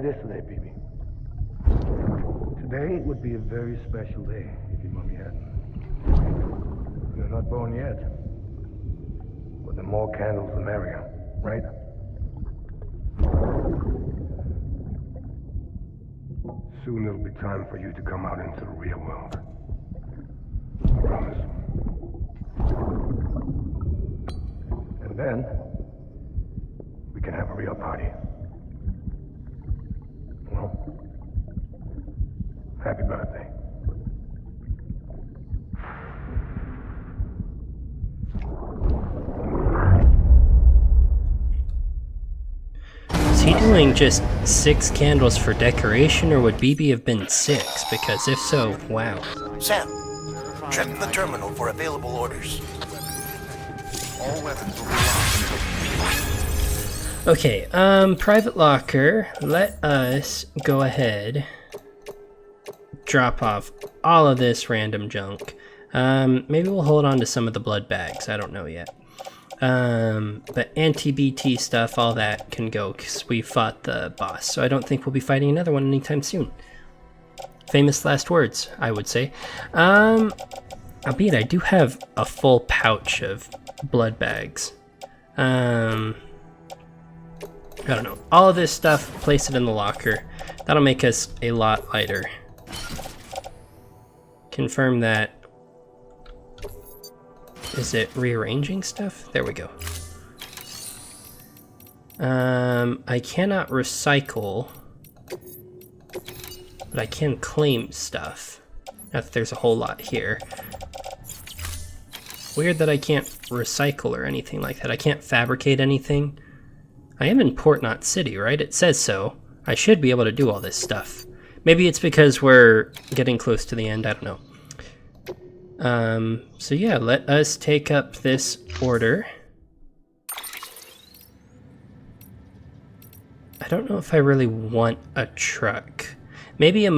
it is today, BB. Today would be a very special day if your mommy hadn't. You're not born yet. But the more candles, the merrier, right? Soon it'll be time for you to come out into the real world. I promise. And then, we can have a real party. Well, happy birthday. Is he doing just 6 candles for decoration, or would BB have been 6? Because if so, wow. Sam, check the terminal for available orders. All weapons will be locked until Okay, private locker, let us go ahead, drop off all of this random junk. Maybe we'll hold on to some of the blood bags, I don't know yet. But anti-BT stuff, all that can go, because we fought the boss, so I don't think we'll be fighting another one anytime soon. Famous last words, I would say. Albeit I do have a full pouch of blood bags. I don't know. All of this stuff, place it in the locker. That'll make us a lot lighter. Confirm that. Is it rearranging stuff? There we go. I cannot recycle, but I can claim stuff. Not that there's a whole lot here. Weird that I can't recycle or anything like that. I can't fabricate anything. I am in Port Knot City, right? It says so. I should be able to do all this stuff. Maybe it's because we're getting close to the end, I don't know. So yeah, let us take up this order. I don't know if I really want a truck. Maybe a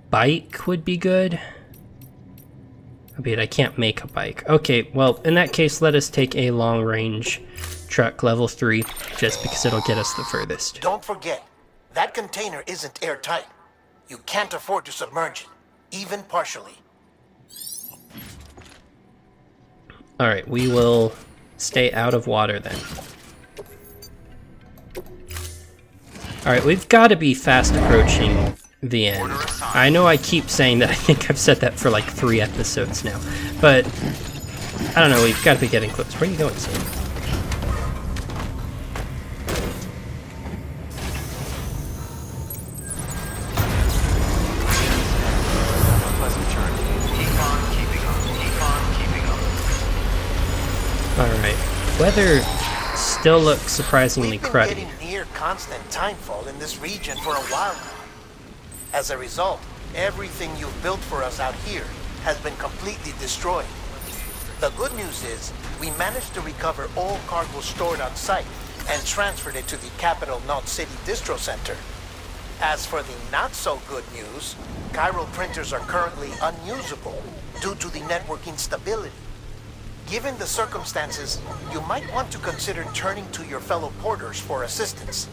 bike would be good. Albeit I can't make a bike. Okay, well, in that case, let us take a long-range truck, level 3, just because it'll get us the furthest. Don't forget, that container isn't airtight. You can't afford to submerge it, even partially. Alright, we will stay out of water then. Alright, we've got to be fast approaching the end. I know I keep saying that. I think I've said that for like 3 episodes now. But, I don't know, we've got to be getting close. Where are you going, Sam? Alright, weather still looks surprisingly cruddy. We've been getting near constant timefall in this region for a while now. As a result, everything you've built for us out here has been completely destroyed. The good news is, we managed to recover all cargo stored on site and transferred it to the Capital Knot City Distro Center. As for the not-so-good news, chiral printers are currently unusable due to the network instability. Given the circumstances, you might want to consider turning to your fellow porters for assistance.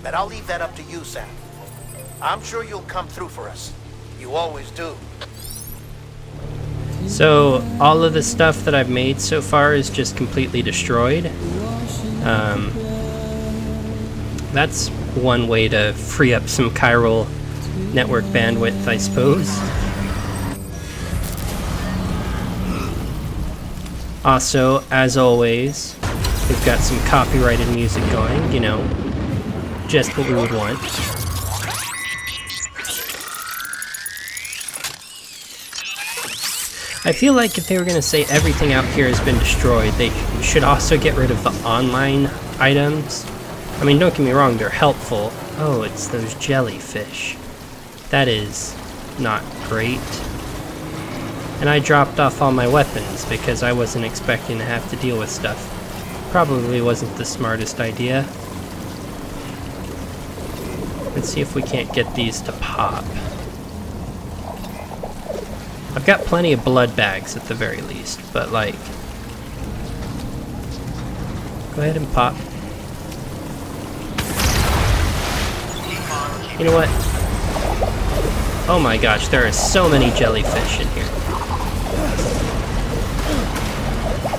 But I'll leave that up to you, Sam. I'm sure you'll come through for us. You always do. So, all of the stuff that I've made so far is just completely destroyed. That's one way to free up some chiral network bandwidth, I suppose. Also, as always, we've got some copyrighted music going, you know, just what we would want. I feel like if they were going to say everything out here has been destroyed, they should also get rid of the online items. I mean, don't get me wrong, they're helpful. Oh, it's those jellyfish. That is not great. And I dropped off all my weapons because I wasn't expecting to have to deal with stuff. Probably wasn't the smartest idea. Let's see if we can't get these to pop. I've got plenty of blood bags at the very least, but like... Go ahead and pop. You know what? Oh my gosh, there are so many jellyfish in here.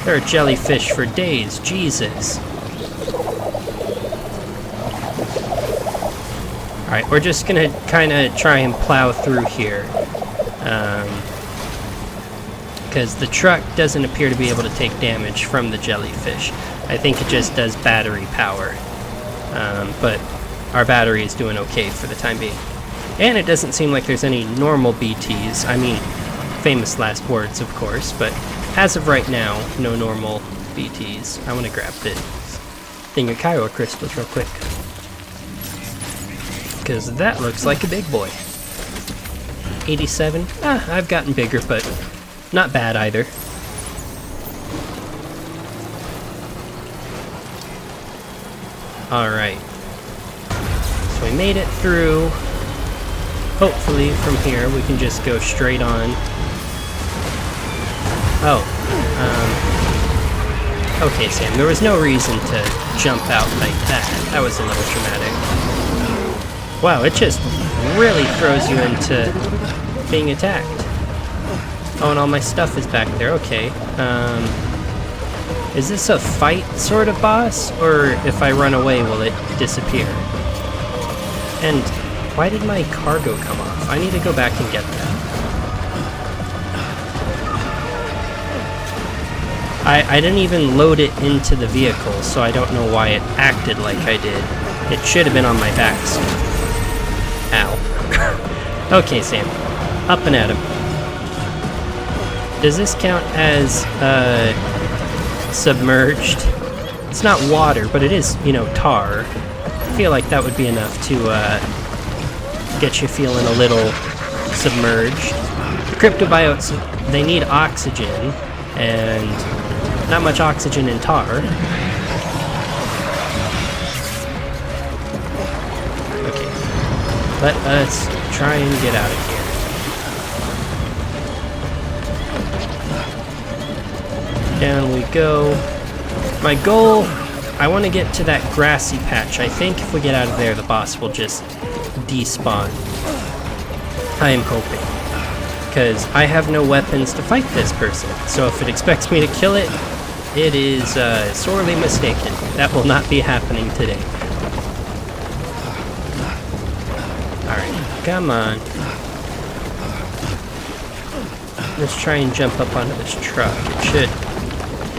There are jellyfish for days, Jesus. Alright, we're just gonna kind of try and plow through here. Because the truck doesn't appear to be able to take damage from the jellyfish. I think it just does battery power. But our battery is doing okay for the time being. And it doesn't seem like there's any normal BTs. I mean, famous last words, of course, but as of right now, no normal BTs. I want to grab this thing of Kyro crystals real quick. Because that looks like a big boy. 87? I've gotten bigger, but not bad either. Alright. So we made it through. Hopefully from here we can just go straight on. Oh. Okay, Sam, there was no reason to jump out like that. That was a little traumatic. Wow, it just really throws you into being attacked. Oh, and all my stuff is back there. Okay. Is this a fight sort of boss? Or if I run away, will it disappear? And why did my cargo come off? I need to go back and get that. I didn't even load it into the vehicle, so I don't know why it acted like I did. It should have been on my back. So. Ow. Okay, Sam. Up and at him. Does this count as, submerged? It's not water, but it is, you know, tar. I feel like that would be enough to, get you feeling a little submerged. Cryptobiotes, they need oxygen, and not much oxygen in tar. Okay. Let us try and get out of here. Down we go. My goal, I want to get to that grassy patch. I think if we get out of there, the boss will just despawn. I am hoping. Because I have no weapons to fight this person. So if it expects me to kill it, it is sorely mistaken. That will not be happening today. Alright, come on. Let's try and jump up onto this truck. It should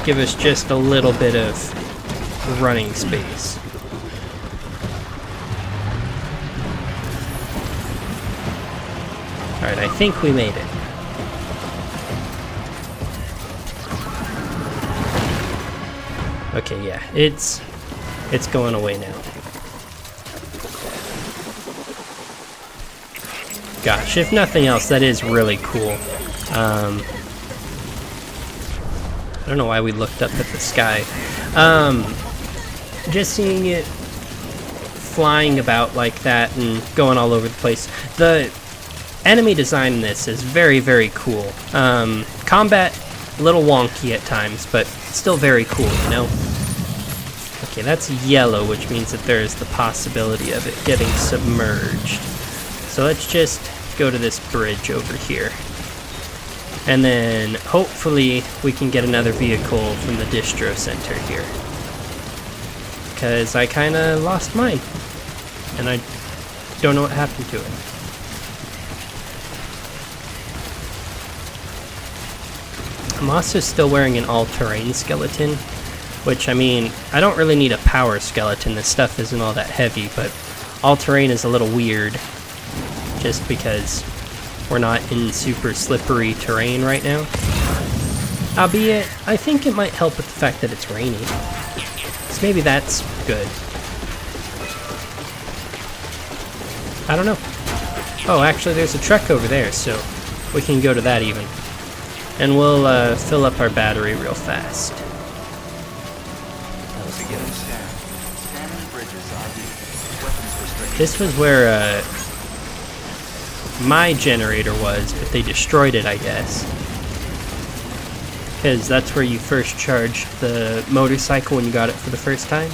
give us just a little bit of running space. Alright, I think we made it. Okay, yeah, it's going away now. Gosh, if nothing else, that is really cool. I don't know why we looked up at the sky. Just seeing it flying about like that and going all over the place. The enemy design in this is very, very cool. Combat, a little wonky at times, but still very cool, you know? Okay, that's yellow, which means that there is the possibility of it getting submerged. So let's just go to this bridge over here. And then hopefully we can get another vehicle from the distro center here. Because I kind of lost mine. And I don't know what happened to it. I'm also still wearing an all-terrain skeleton, which, I mean, I don't really need a power skeleton. This stuff isn't all that heavy, but all-terrain is a little weird, just because we're not in super slippery terrain right now. Albeit, I think it might help with the fact that it's raining. So maybe that's good. I don't know. Oh, actually, there's a truck over there, so we can go to that even. And we'll fill up our battery real fast. This was where my generator was, but they destroyed it, I guess. Because that's where you first charged the motorcycle when you got it for the first time.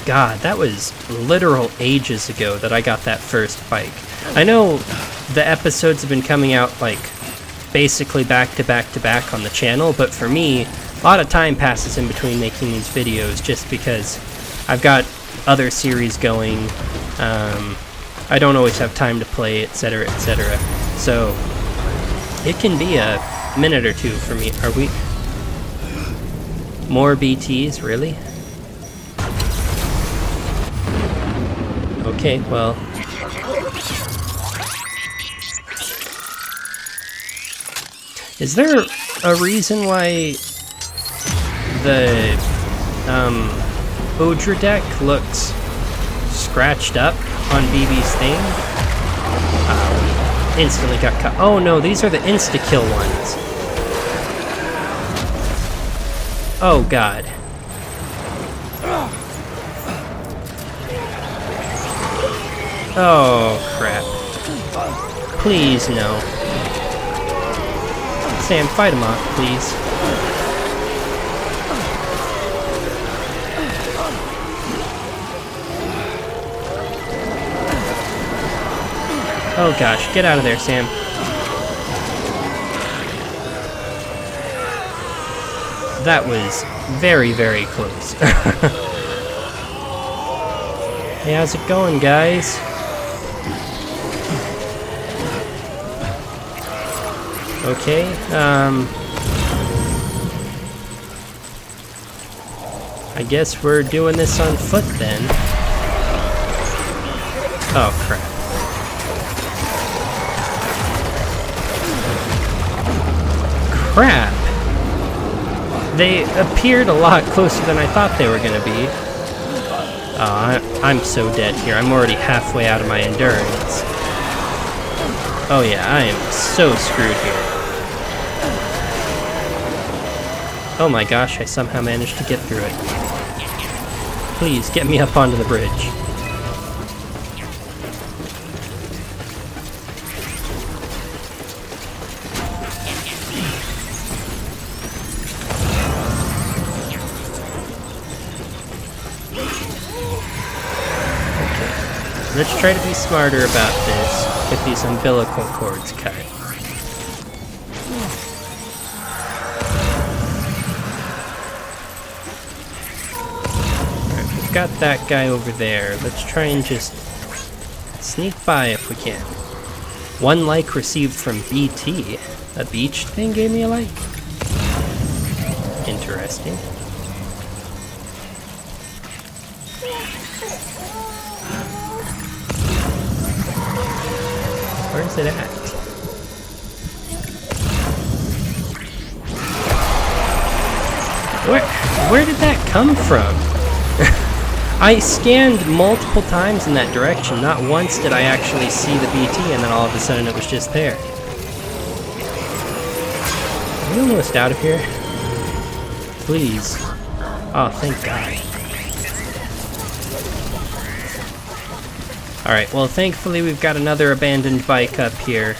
God, that was literal ages ago that I got that first bike. I know the episodes have been coming out like basically back to back to back on the channel, but for me, a lot of time passes in between making these videos just because I've got other series going. I don't always have time to play, etc., etc. So it can be a minute or two for me. Are we... More BTs, really? Okay, well... Is there a reason why the Odra deck looks scratched up on BB's thing? Instantly got cut. Oh no, these are the insta-kill ones. Oh god. Oh crap. Please no. Sam, fight him off, please. Oh gosh, get out of there, Sam. That was very, very close. Hey, how's it going, guys? Okay, I guess we're doing this on foot then. Oh crap. Crap! They appeared a lot closer than I thought they were gonna be. Oh, I'm so dead here. I'm already halfway out of my endurance. Oh yeah, I am so screwed here. Oh my gosh, I somehow managed to get through it. Please, get me up onto the bridge. Okay, let's try to be smarter about this. Get these umbilical cords cut. Got that guy over there. Let's try and just sneak by if we can. 1 like received from BT. A beach thing gave me a like? Interesting. Where's it at? Where did that come from? I scanned multiple times in that direction. Not once did I actually see the BT, and then all of a sudden it was just there. Are we almost out of here? Please. Oh, thank God. Alright, well thankfully we've got another abandoned bike up here.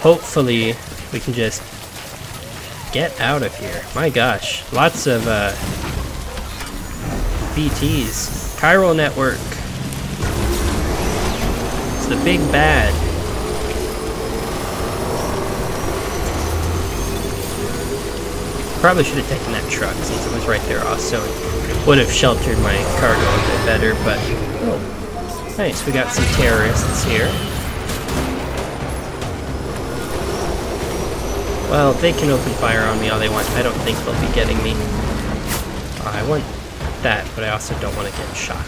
Hopefully we can just get out of here. My gosh, lots of BTs. Chiral network. It's the big bad. Probably should have taken that truck since it was right there also. Would have sheltered my cargo a bit better, but... Oh, nice, we got some terrorists here. Well, they can open fire on me all they want. I don't think they'll be getting me. I want that, but I also don't want to get shot.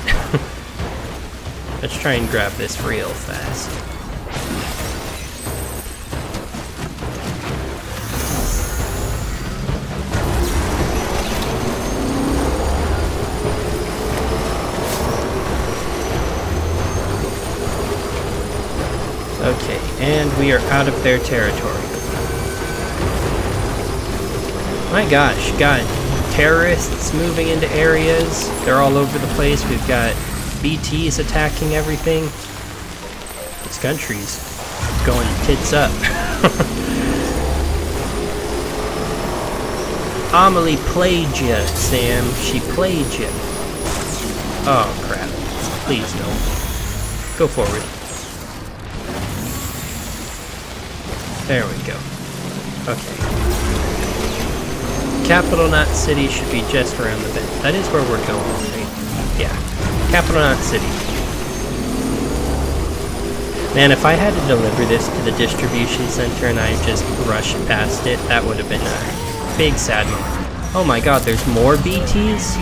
Let's try and grab this real fast. Okay, and we are out of their territory. My gosh, got terrorists moving into areas. They're all over the place. We've got BTs attacking everything. This country's going tits up. Amelie played ya, Sam. She played ya. Oh, crap. Please don't. Go forward. There we go. Okay. Capital Knot City should be just around the bend. That is where we're going, right? Yeah. Capital Knot City. Man, if I had to deliver this to the distribution center and I just rushed past it, that would have been a big sad moment. Oh my god, there's more BTs?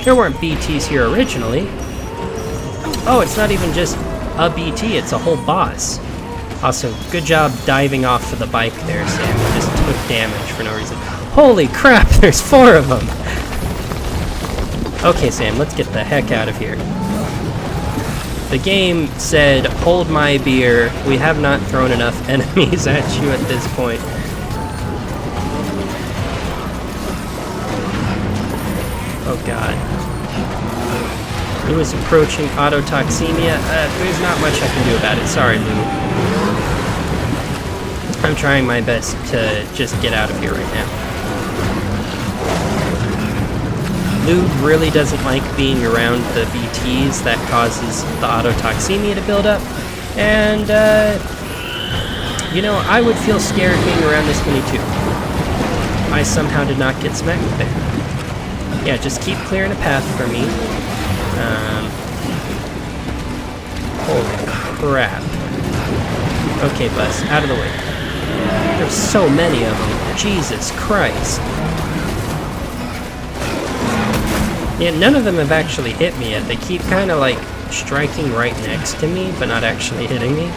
There weren't BTs here originally. Oh, it's not even just a BT, it's a whole boss. Also, good job diving off of the bike there, Sam. You just took damage for no reason. Holy crap, there's 4 of them! Okay, Sam, let's get the heck out of here. The game said, hold my beer. We have not thrown enough enemies at you at this point. Oh god. Lou is approaching autotoxemia. There's not much I can do about it. Sorry, Lou. I'm trying my best to just get out of here right now. Lou really doesn't like being around the BTs. That causes the autotoxemia to build up. And, you know, I would feel scared being around this many too. I somehow did not get smacked there. Yeah, just keep clearing a path for me. Holy crap. Okay, bus, out of the way. There's so many of them. Jesus Christ. Yeah, none of them have actually hit me yet. They keep kind of like striking right next to me, but not actually hitting me.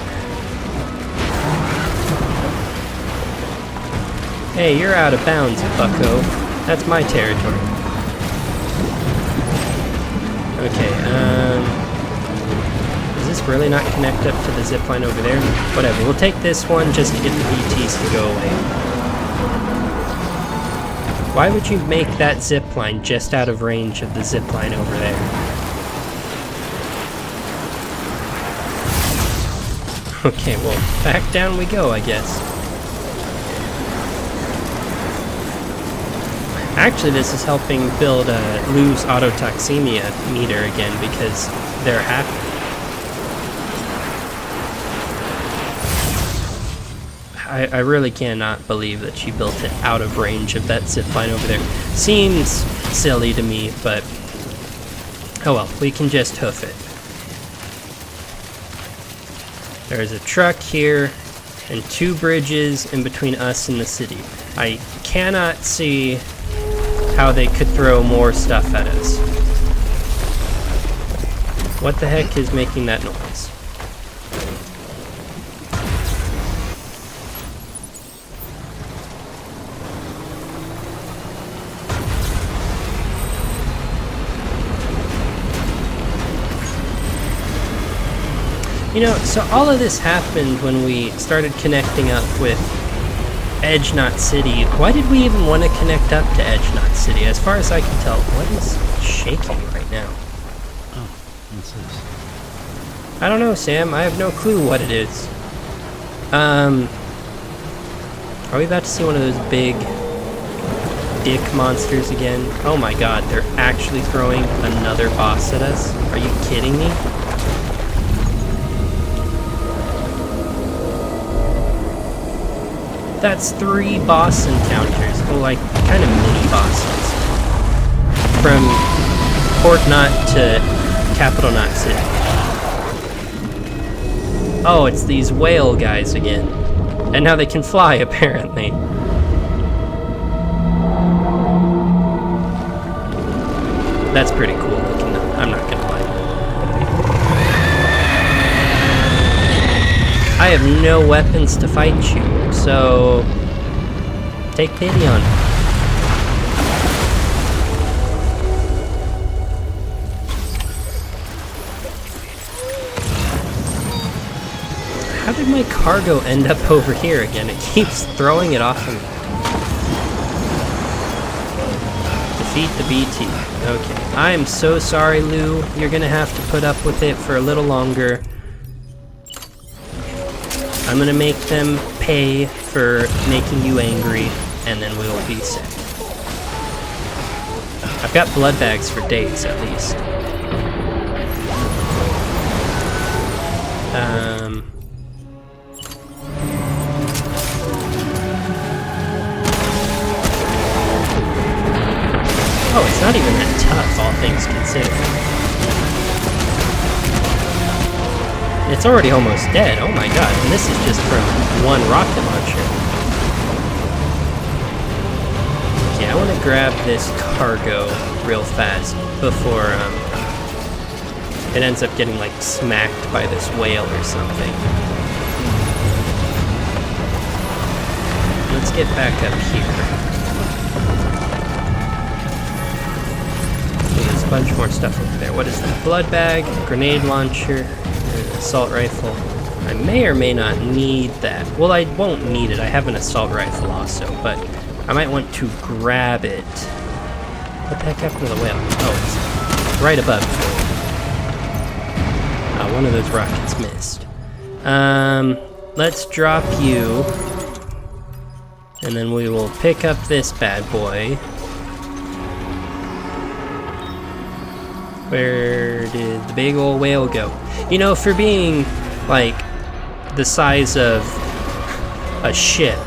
Hey, you're out of bounds, bucko. That's my territory. Okay, does this really not connect up to the zipline over there? Whatever, we'll take this one just to get the BTs to go away. Why would you make that zipline just out of range of the zipline over there? Okay, well, back down we go, I guess. Actually, this is helping build Lou's autotoxemia meter again because they're happy. I really cannot believe that she built it out of range of that zipline over there. Seems silly to me, but oh well, we can just hoof it. There's a truck here and 2 bridges in between us and the city. I cannot see how they could throw more stuff at us. What the heck is making that noise? You know, so all of this happened when we started connecting up with Edge Knot City. Why did we even want to connect up to Edge Knot City? As far as I can tell, what is shaking right now? Oh, what's this? I don't know, Sam. I have no clue what it is. Are we about to see one of those big dick monsters again? Oh my god, they're actually throwing another boss at us? Are you kidding me? That's 3 boss encounters. Oh, like, kind of mini bosses. From Port Knot to Capital Knot City. Oh, it's these whale guys again. And now they can fly, apparently. That's pretty cool looking, though. I'm not gonna lie. I have no weapons to fight you, so take pity on me. How did my cargo end up over here again? It keeps throwing it off of me. Defeat the BT. Okay. I am so sorry, Lou. You're gonna have to put up with it for a little longer. I'm gonna make them pay for making you angry, and then we'll be set. I've got blood bags for days, at least. Oh, it's not even that tough, all things considered. It's already almost dead, oh my god, and this is just from one rocket launcher. Okay, I want to grab this cargo real fast before it ends up getting like smacked by this whale or something. Let's get back up here. There's a bunch more stuff over there. What is that? Blood bag, grenade launcher, assault rifle. I may or may not need that. Well, I won't need it. I have an assault rifle also, but I might want to grab it. What the heck happened to the whale? Oh, it's right above. One of those rockets missed. Let's drop you. And then we will pick up this bad boy. Where did the big old whale go? You know, for being, like, the size of a ship,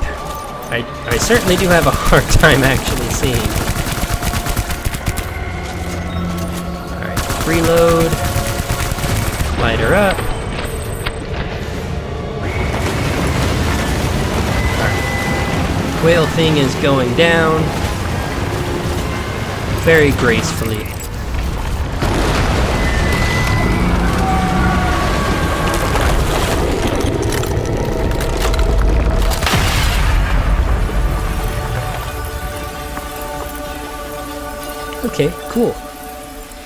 I certainly do have a hard time actually seeing. Alright, reload. Light her up. Alright. Whale thing is going down. Very gracefully. Okay, cool.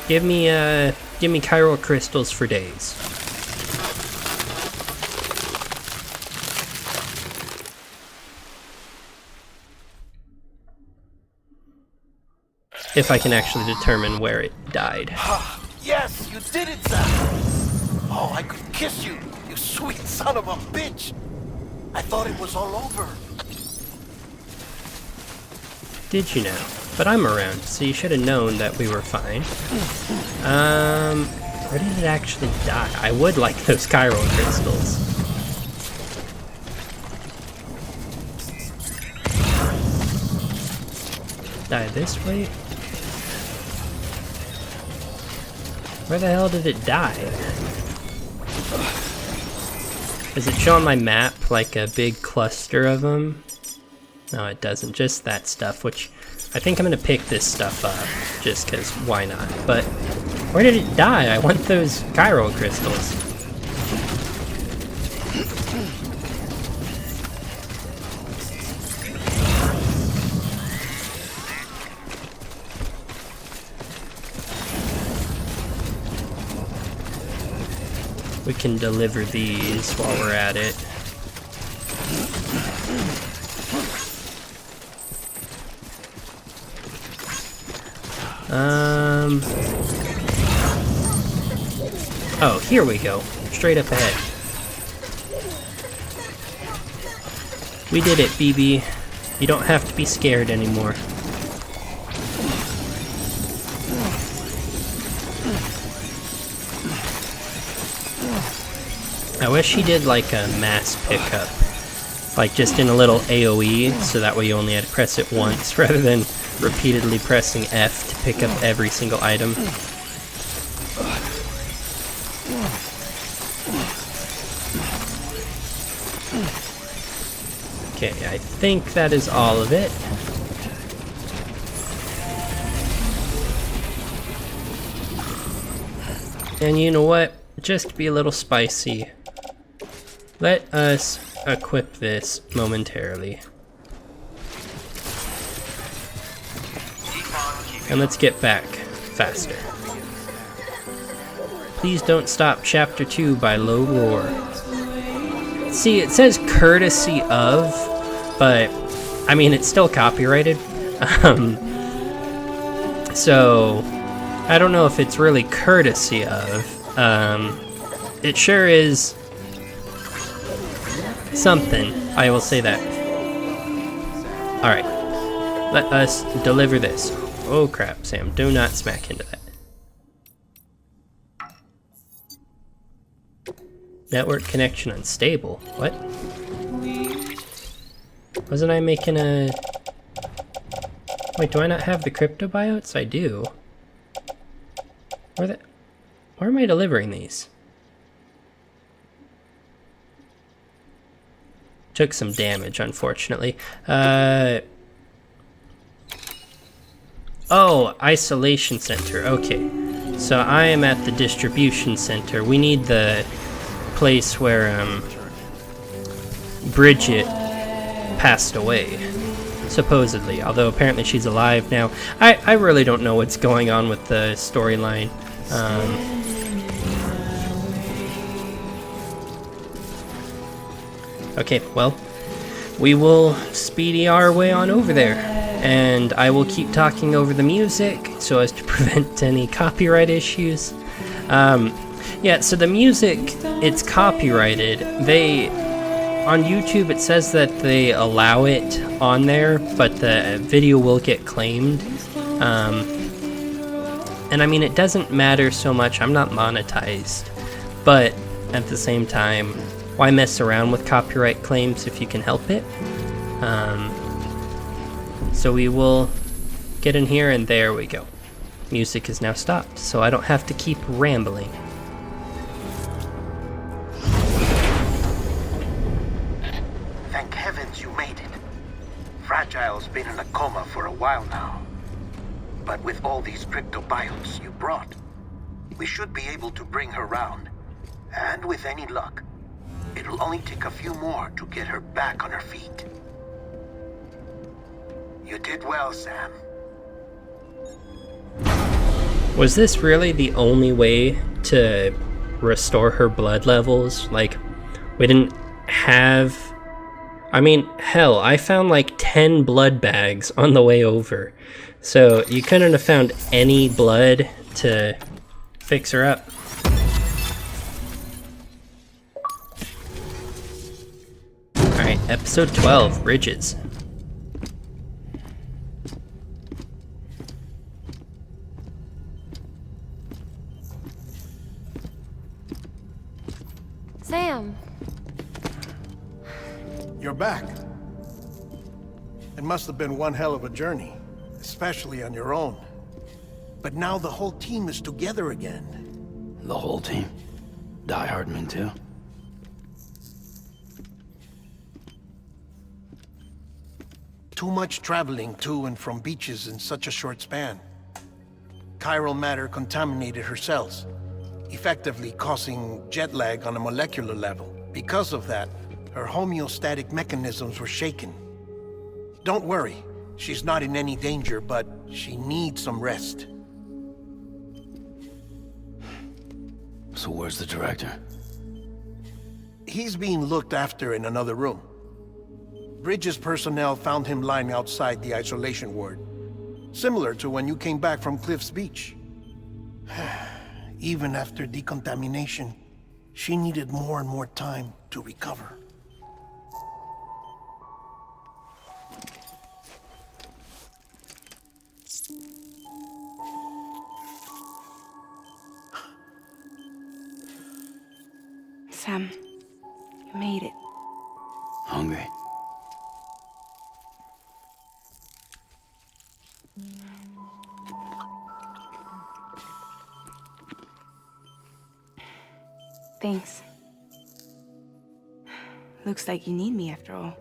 Give me chiral crystals for days. If I can actually determine where it died. Yes, you did it, Sam. Oh, I could kiss you, you sweet son of a bitch. I thought it was all over. Did you know? But I'm around, so you should have known that we were fine. Where did it actually die? I would like those chiral crystals. Die this way? Where the hell did it die? Does it show on my map like a big cluster of them? No, it doesn't. Just that stuff, which I think I'm gonna pick this stuff up, just because why not? But where did it die? I want those chiral crystals. We can deliver these while we're at it. Oh, here we go. Straight up ahead. We did it, BB. You don't have to be scared anymore. I wish he did like a mass pickup. Like just in a little AoE, so that way you only had to press it once rather than repeatedly pressing F to pick up every single item. Okay, I think that is all of it. And you know what? Just to be a little spicy, let us equip this momentarily. And let's get back faster. Please don't stop Chapter 2 by Low Roar. See, it says courtesy of, but I mean, it's still copyrighted. So I don't know if it's really courtesy of. It sure is something, I will say that. Alright, let us deliver this. Oh crap, Sam, do not smack into that. Network connection unstable. What? Wasn't I making a... Wait, do I not have the crypto biotes? I do. Where am I delivering these? Took some damage, unfortunately. Oh, isolation center. Okay. So I am at the distribution center. We need the place where Bridget passed away, supposedly. Although apparently she's alive now. I really don't know what's going on with the storyline. Okay, well, we will speedy our way on over there, and I will keep talking over the music so as to prevent any copyright issues. Yeah, so the music, it's copyrighted. On YouTube it says that they allow it on there, but the video will get claimed. And I mean, it doesn't matter so much, I'm not monetized, but at the same time, why mess around with copyright claims if you can help it? So we will get in here, and there we go. Music is now stopped, so I don't have to keep rambling. Thank heavens you made it. Fragile's been in a coma for a while now. But with all these cryptobiotes you brought, we should be able to bring her round. And with any luck, it'll only take a few more to get her back on her feet. You did well, Sam. Was this really the only way to restore her blood levels? Like, we didn't have... I mean, hell, I found like 10 blood bags on the way over. So you couldn't have found any blood to fix her up. Alright, episode 12, Bridges. Sam. You're back. It must have been one hell of a journey, especially on your own. But now the whole team is together again. The whole team? Die Hardman too? Too much traveling to and from beaches in such a short span. Chiral matter contaminated her cells, effectively causing jet lag on a molecular level. Because of that, her homeostatic mechanisms were shaken. Don't worry, she's not in any danger, but she needs some rest. So where's the director? He's being looked after in another room. Bridges personnel found him lying outside the isolation ward, similar to when you came back from Cliff's Beach. Even after decontamination, she needed more and more time to recover. Sam, you made it. Hungry? Thanks. Looks like you need me after all.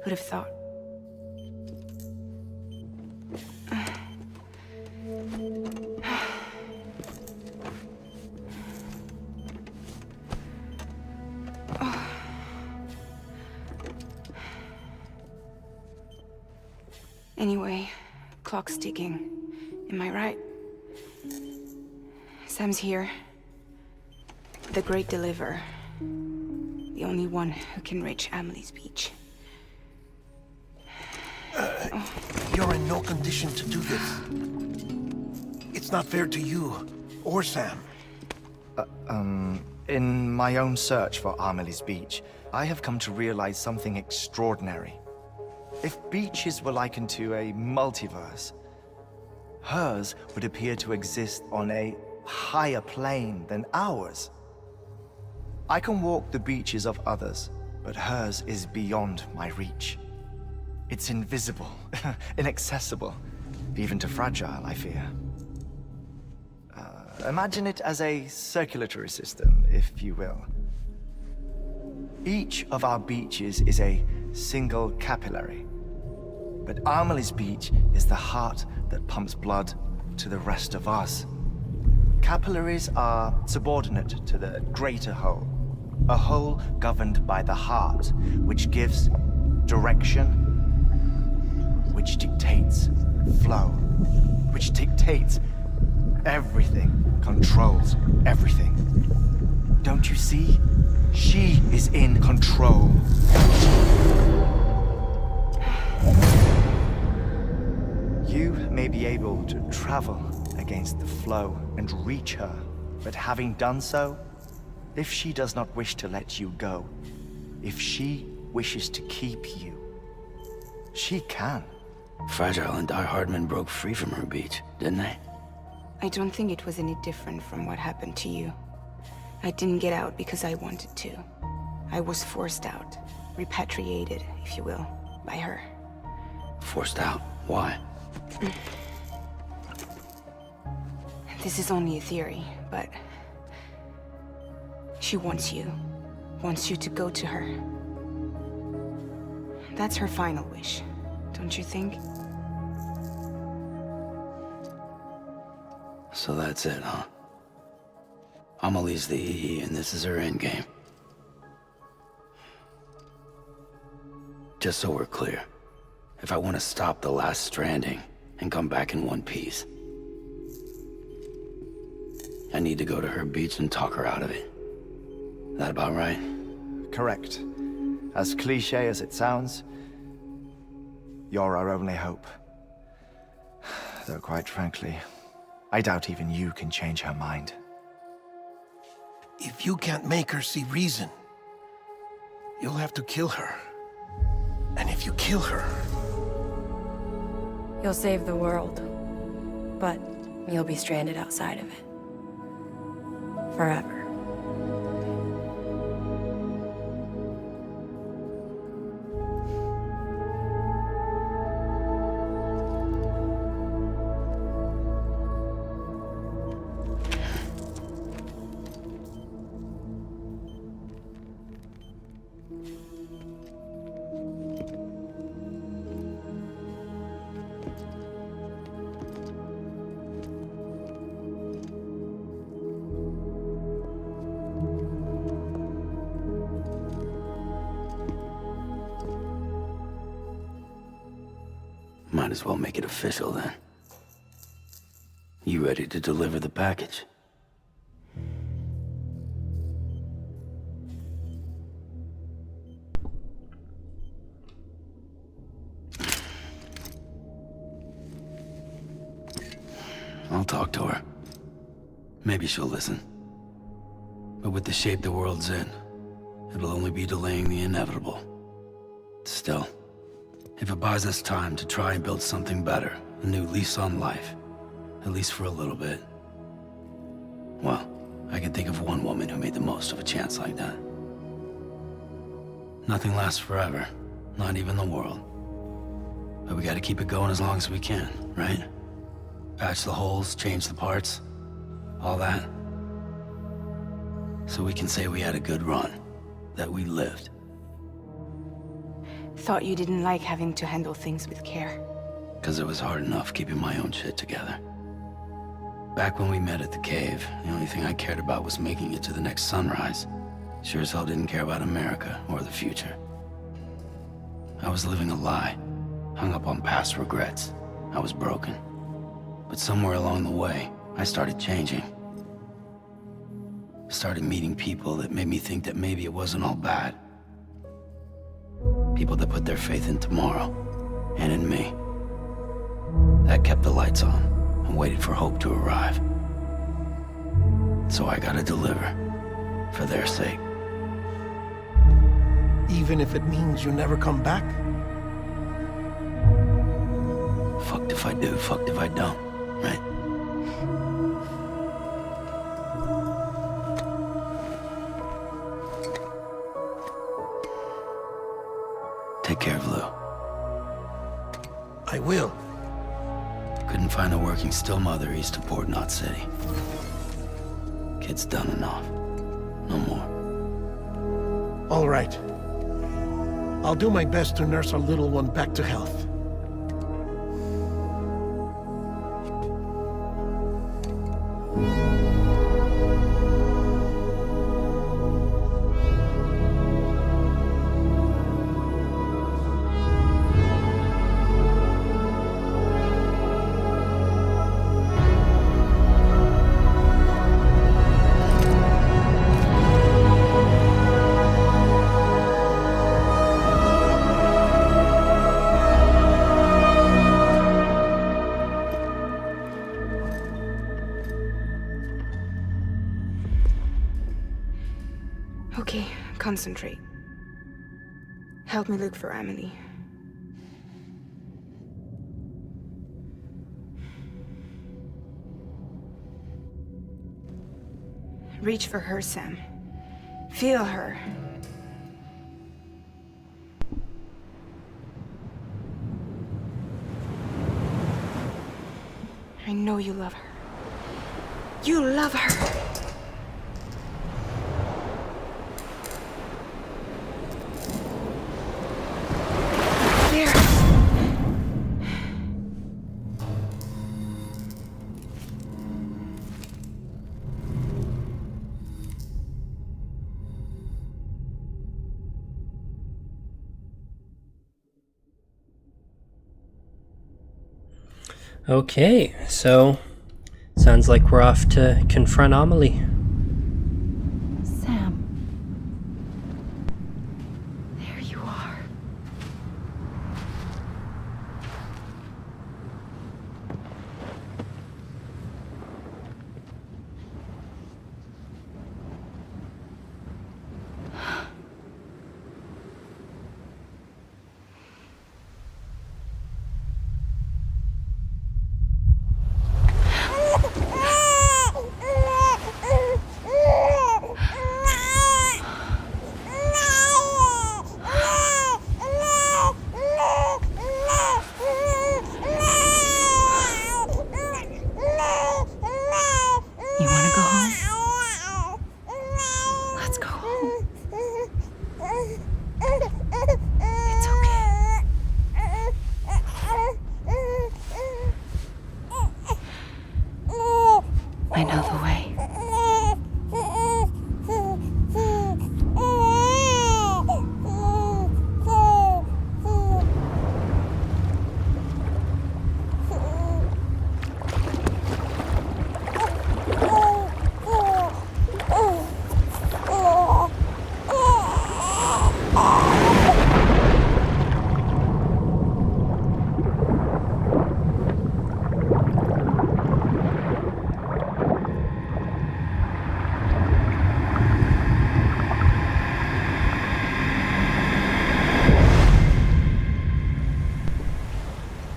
Who'd have thought? Anyway, clock's ticking. Am I right? Sam's here. The Great Deliverer. The only one who can reach Amelie's beach. You're in no condition to do this. It's not fair to you or Sam. In my own search for Amelie's beach, I have come to realize something extraordinary. If beaches were likened to a multiverse, hers would appear to exist on a higher plane than ours. I can walk the beaches of others, but hers is beyond my reach. It's invisible, inaccessible, even to fragile, I fear. Imagine it as a circulatory system, if you will. Each of our beaches is a single capillary. But Amelie's beach is the heart that pumps blood to the rest of us. Capillaries are subordinate to the greater whole. A whole governed by the heart, which gives direction, which dictates flow, which dictates everything, controls everything. Don't you see? She is in control. You may be able to travel against the flow and reach her, but having done so, if she does not wish to let you go, if she wishes to keep you, she can. Fragile and Die Hardman broke free from her beach, didn't they? I don't think it was any different from what happened to you. I didn't get out because I wanted to. I was forced out, repatriated, if you will, by her. Forced out? Why? This is only a theory, but she wants you to go to her. That's her final wish, don't you think? So that's it, huh? Amelie's the EE, and this is her endgame. Just so we're clear, if I want to stop the last Stranding and come back in one piece, I need to go to her beach and talk her out of it. That about right? Correct. As cliché as it sounds, you're our only hope. Though quite frankly, I doubt even you can change her mind. If you can't make her see reason, you'll have to kill her. And if you kill her... You'll save the world, but you'll be stranded outside of it. Forever. Might as well make it official then. You ready to deliver the package? I'll talk to her. Maybe she'll listen. But with the shape the world's in, it'll only be delaying the inevitable. Still, if it buys us time to try and build something better, a new lease on life, at least for a little bit, well, I can think of one woman who made the most of a chance like that. Nothing lasts forever, not even the world. But we gotta keep it going as long as we can, right? Patch the holes, change the parts, all that. So we can say we had a good run, that we lived. Thought you didn't like having to handle things with care. 'Cause it was hard enough keeping my own shit together. Back when we met at the cave, the only thing I cared about was making it to the next sunrise. Sure as hell didn't care about America or the future. I was living a lie, hung up on past regrets. I was broken. But somewhere along the way, I started changing. Started meeting people that made me think that maybe it wasn't all bad. People that put their faith in tomorrow, and in me. That kept the lights on, and waited for hope to arrive. So I gotta deliver, for their sake. Even if it means you never come back? Fucked if I do, fucked if I don't, right? Take care of Lou. I will. Couldn't find a working still mother east of Port Knot City. Kid's done enough. No more. All right. I'll do my best to nurse our little one back to health. Okay, concentrate. Help me look for Amelie. Reach for her, Sam. Feel her. I know you love her. You love her! There! Okay, so sounds like we're off to confront Amelie. Sam. There you are. You want to go home? Let's go home. It's okay. I know the way.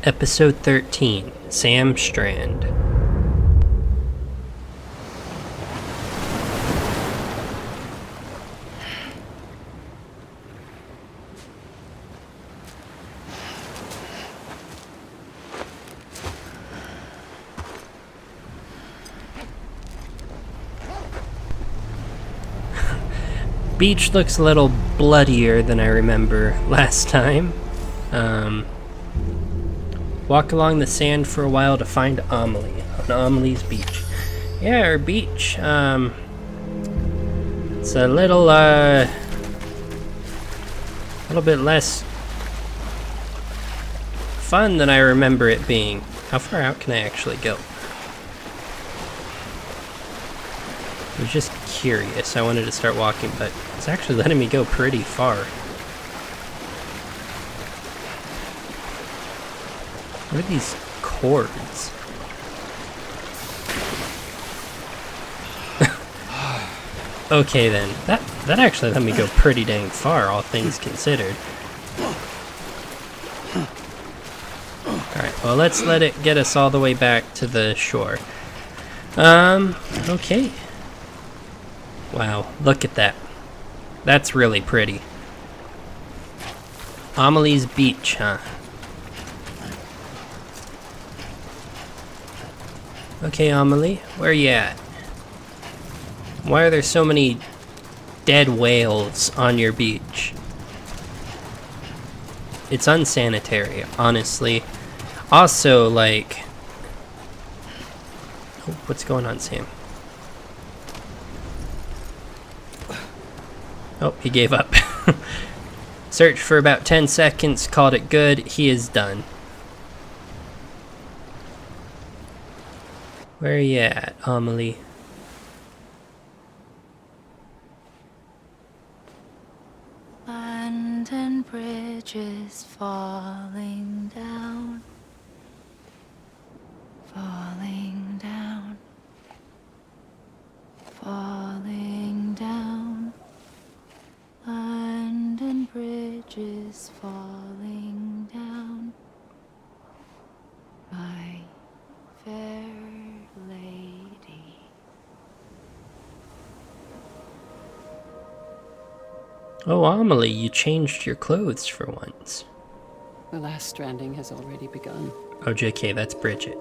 Episode 13, Sam Strand. Beach looks a little bloodier than I remember last time. Walk along the sand for a while to find Amelie on Amelie's beach. Yeah, her beach. It's a little bit less fun than I remember it being. How far out can I actually go? I was just curious. I wanted to start walking, but it's actually letting me go pretty far. What are these cords? Okay then, that actually let me go pretty dang far, all things considered. Alright, well let's let it get us all the way back to the shore. Okay. Wow, look at that. That's really pretty. Amelie's beach, huh? Okay, Amelie, where are you at? Why are there so many dead whales on your beach? It's unsanitary, honestly. Also, like... Oh, what's going on, Sam? Oh, he gave up. Searched for about 10 seconds, called it good. He is done. Where are you at, Amelie? London Bridge is falling down. Falling down. Falling down. London Bridge is falling down. My fair lady. Oh, Amelie, you changed your clothes for once. The last stranding has already begun. Oh, JK, that's Bridget.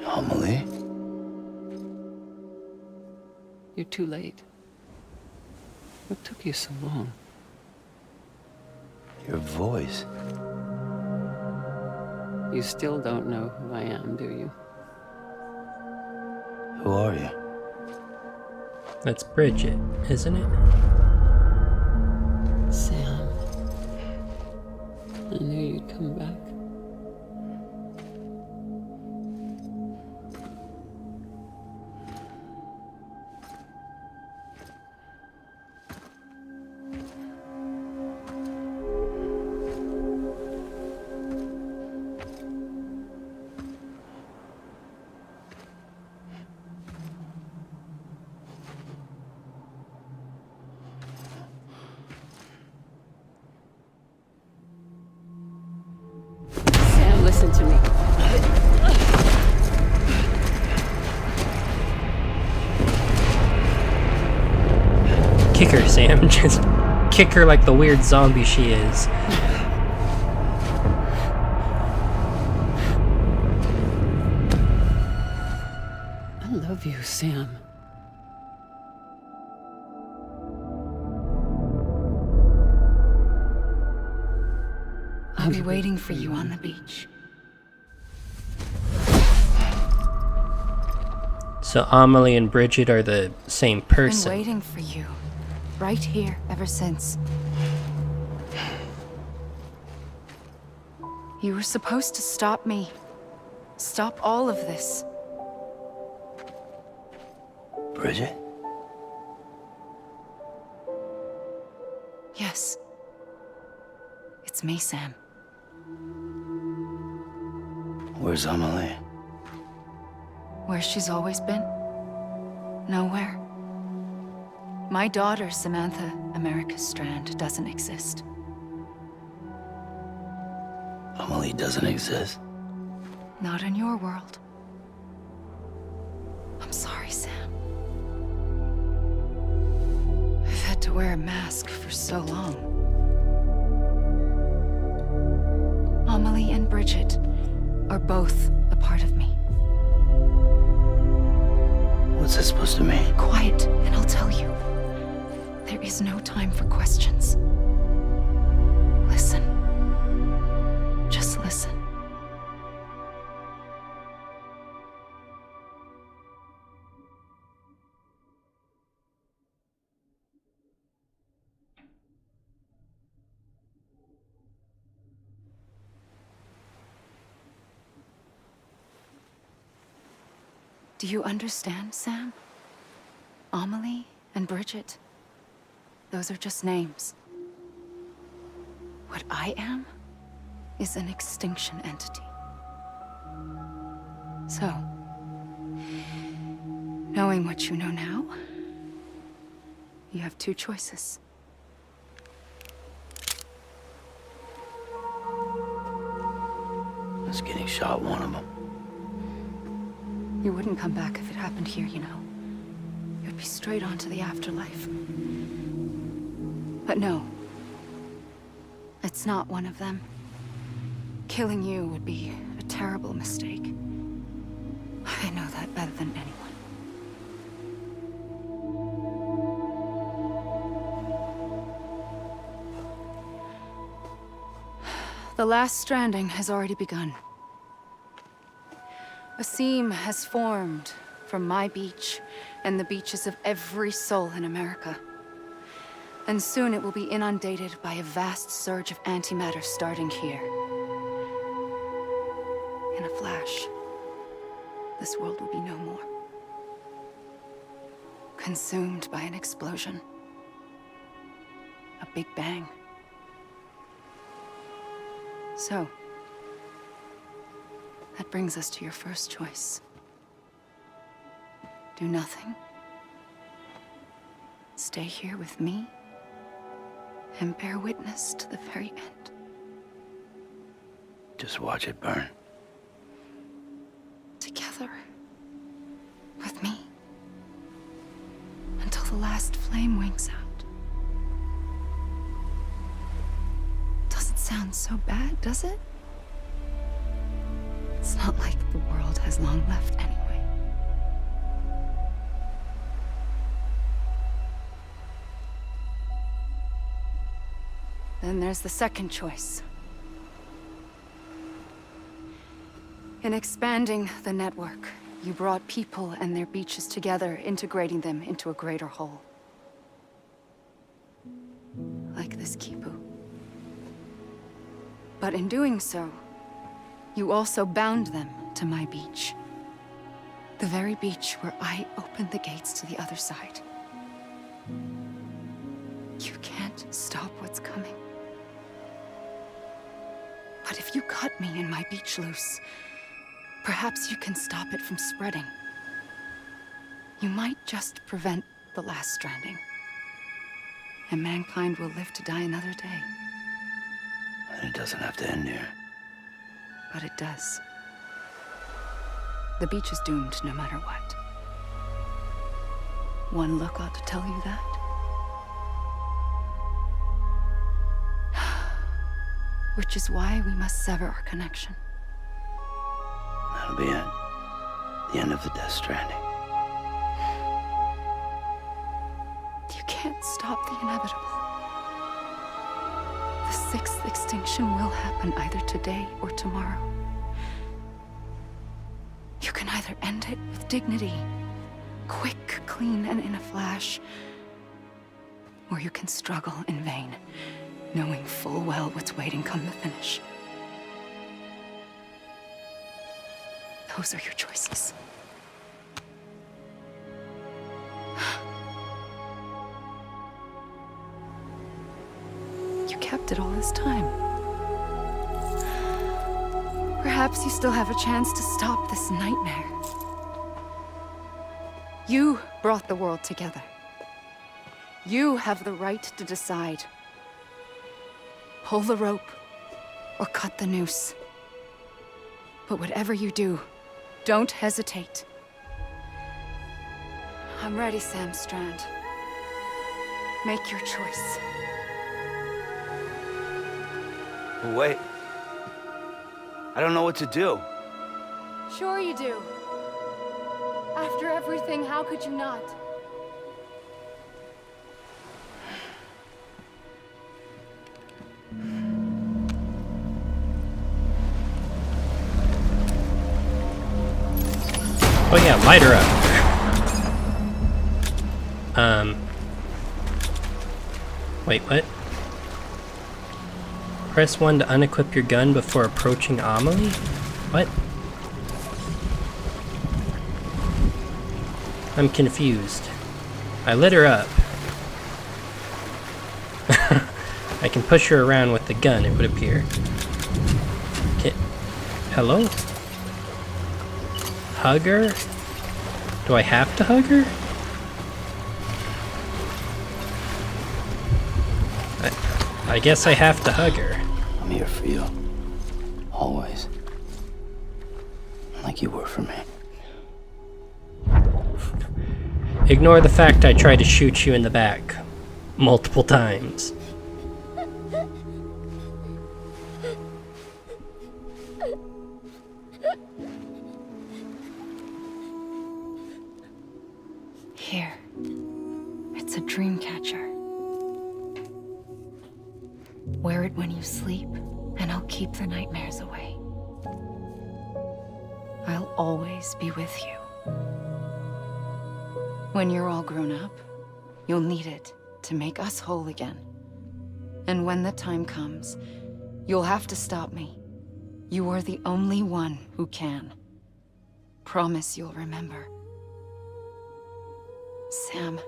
Amelie? You're too late. What took you so long? Your voice. You still don't know who I am, do you? Who are you? That's Bridget, isn't it? Sam. I knew you'd come back. Sam, listen to me. Kick her, Sam. Just kick her like the weird zombie she is. I love you, Sam. I'll be waiting for you on the beach. So Amelie and Bridget are the same I've been person. waiting for you. Right here, ever since. You were supposed to stop me. Stop all of this. Bridget? Yes. It's me, Sam. Where's Amelie? Where she's always been. Nowhere. My daughter, Samantha America Strand, doesn't exist. Amelie doesn't exist. Not in your world. I'm sorry, Sam. I've had to wear a mask for so long. Amelie and Bridget are both a part of me. What's that supposed to mean? Quiet, and I'll tell you. There is no time for questions. Listen. Just listen. Do you understand, Sam? Amelie and Bridget, those are just names. What I am is an extinction entity. So, knowing what you know now, you have two choices. Is getting shot one of them? You wouldn't come back if it happened here, you know. You'd be straight on to the afterlife. But no. It's not one of them. Killing you would be a terrible mistake. I know that better than anyone. The last stranding has already begun. A seam has formed from my beach and the beaches of every soul in America. And soon it will be inundated by a vast surge of antimatter starting here. In a flash, this world will be no more. Consumed by an explosion. A big bang. So, that brings us to your first choice. Do nothing. Stay here with me and bear witness to the very end. Just watch it burn. Together. With me. Until the last flame winks out. Doesn't sound so bad, does it? It's not like the world has long left anyway. Then there's the second choice. In expanding the network, you brought people and their beaches together, integrating them into a greater whole. Like this Kipu. But in doing so, you also bound them to my beach. The very beach where I opened the gates to the other side. You can't stop what's coming. But if you cut me and my beach loose, perhaps you can stop it from spreading. You might just prevent the last stranding. And mankind will live to die another day. And it doesn't have to end here. But it does. The beach is doomed no matter what. One look ought to tell you that. Which is why we must sever our connection. That'll be it. The end of the Death Stranding. You can't stop the inevitable. The sixth extinction will happen either today or tomorrow. You can either end it with dignity, quick, clean, and in a flash, or you can struggle in vain, knowing full well what's waiting come the finish. Those are your choices. You kept it all this time. Perhaps you still have a chance to stop this nightmare. You brought the world together. You have the right to decide. Pull the rope or cut the noose. But whatever you do, don't hesitate. I'm ready, Sam Strand. Make your choice. Wait. I don't know what to do. Sure you do. After everything, how could you not? Oh yeah, light her up. Wait, what? Press 1 to unequip your gun before approaching Amelie? What? I'm confused. I lit her up. I can push her around with the gun, it would appear. Okay. Hello? Hug her? Do I have to hug her? I guess I have to hug her. I'm here for you. Always. Like you were for me. Ignore the fact I tried to shoot you in the back. Multiple times. Here. It's a dream catcher. Wear it when you sleep, and I'll keep the nightmares away. I'll always be with you. When you're all grown up, you'll need it to make us whole again. And when the time comes, you'll have to stop me. You are the only one who can. Promise you'll remember. Sam,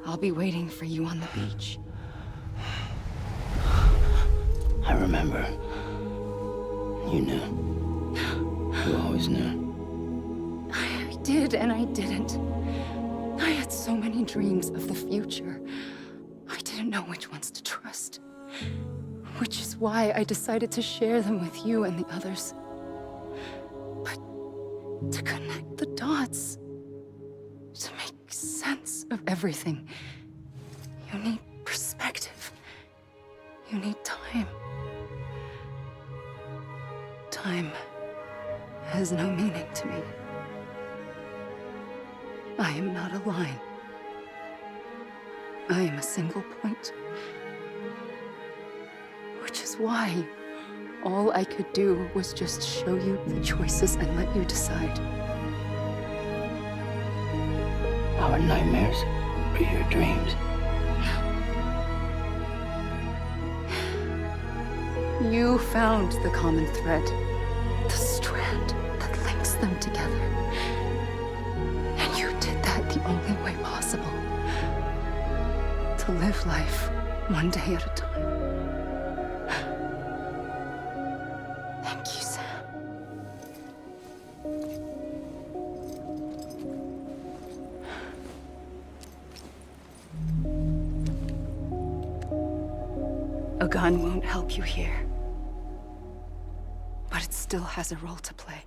I'll be waiting for you on the beach. I remember. You knew. You always knew. I did and I didn't. I had so many dreams of the future. I didn't know which ones to trust. Which is why I decided to share them with you and the others. But to connect the dots, to make sense of everything, you need perspective. You need time. Time has no meaning to me. I am not a line. I am a single point. Which is why all I could do was just show you the choices and let you decide. Our nightmares are your dreams. You found the common thread, the strand that links them together. And you did that the only way possible. To live life one day at a time. Thank you, Sam. A gun won't help you here. But it still has a role to play.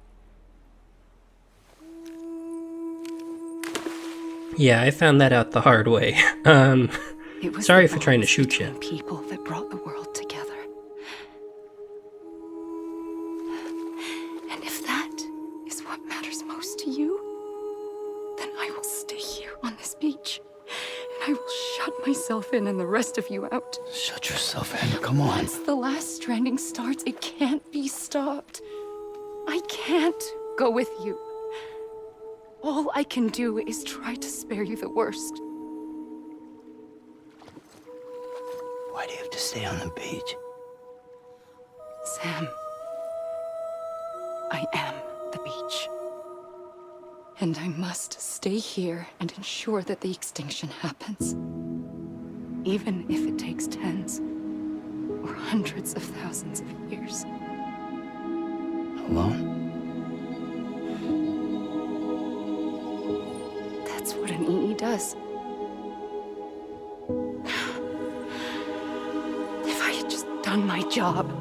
Yeah, I found that out the hard way. It was Sorry the for trying to bonds shoot you. between people that brought the world together. And if that is what matters most to you, then I will stay here on this beach. And I will shut myself in and the rest of you out. Shut yourself in, come on. Once the last stranding starts, it can't be stopped. I can't go with you. All I can do is try to spare you the worst. Why do you have to stay on the beach? Sam, I am the beach. And I must stay here and ensure that the extinction happens. Even if it takes tens or hundreds of thousands of years. Alone? That's what an EE does. If I had just done my job,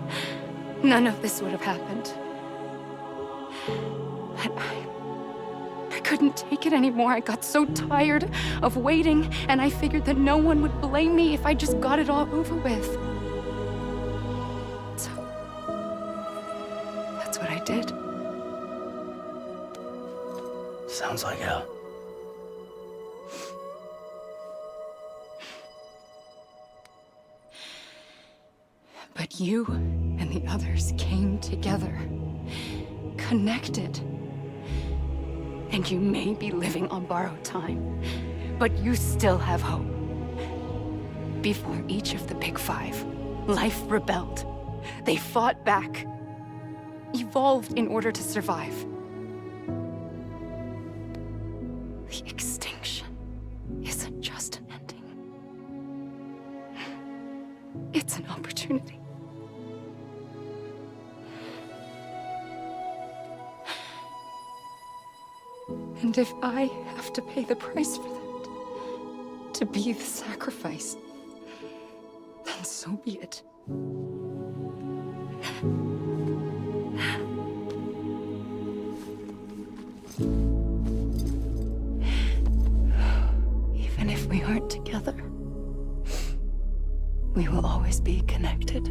none of this would have happened. But I couldn't take it anymore. I got so tired of waiting, and I figured that no one would blame me if I just got it all over with. So, that's what I did. Sounds like hell. But you and the others came together, connected. And you may be living on borrowed time, but you still have hope. Before each of the Big Five, life rebelled. They fought back, evolved in order to survive. The extinction isn't just an ending. It's an opportunity. And if I have to pay the price for that, to be the sacrifice, then so be it. Even if we aren't together, we will always be connected.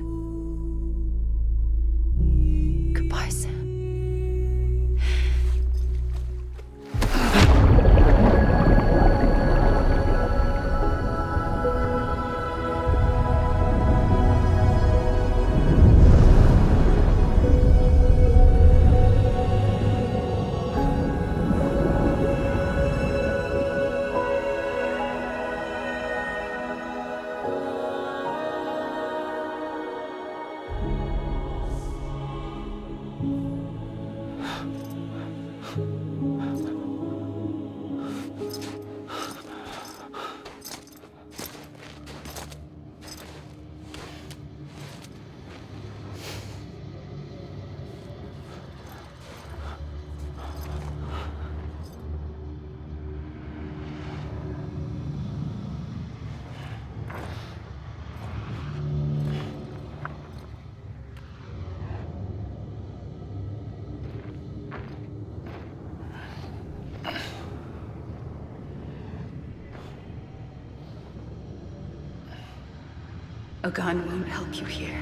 A gun won't help you here.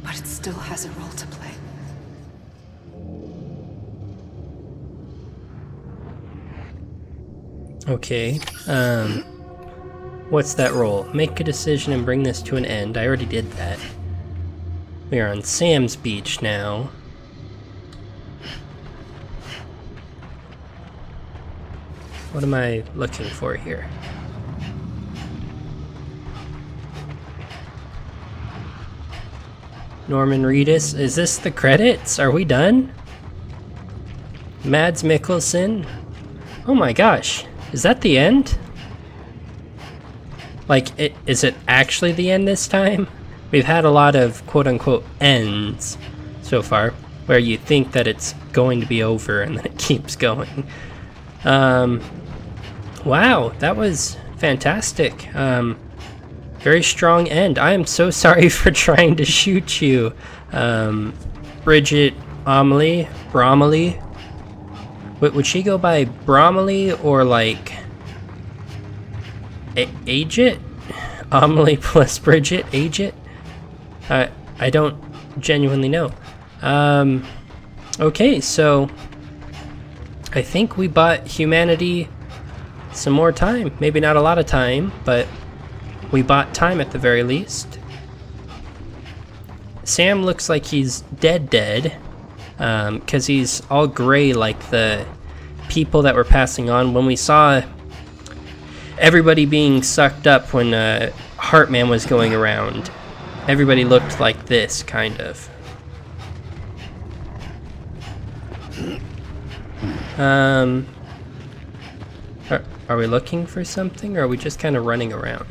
But it still has a role to play. Okay, what's that role? Make a decision and bring this to an end. I already did that. We are on Sam's beach now. What am I looking for here? Norman Reedus. Is this the credits? Are we done? Mads Mikkelsen. Oh my gosh. Is that the end? Like, is it actually the end this time? We've had a lot of quote-unquote ends so far, where you think that it's going to be over and then it keeps going. Wow, that was fantastic. Very strong end. I am so sorry for trying to shoot you. Bridget Amelie, Bromley. Would she go by Bromley or like Agit? Amelie plus Bridget, Agit? I don't genuinely know. Okay, so I think we bought humanity some more time. Maybe not a lot of time, but we bought time at the very least. Sam looks like he's dead. Because he's all gray like the people that were passing on. When we saw everybody being sucked up when Heartman was going around, everybody looked like this, kind of. Are we looking for something, or are we just kind of running around?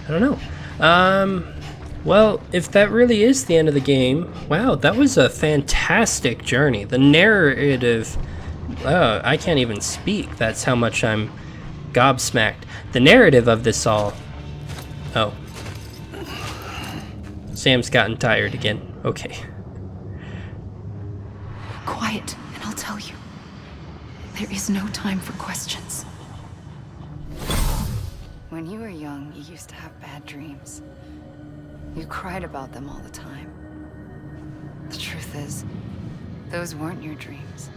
I don't know. Well, if that really is the end of the game, wow, that was a fantastic journey. The narrative, I can't even speak. That's how much I'm gobsmacked. The narrative of this all... Oh. Sam's gotten tired again. Okay. Quiet, and I'll tell you. There is no time for questions. When you were young, you used to have bad dreams. You cried about them all the time. The truth is, those weren't your dreams.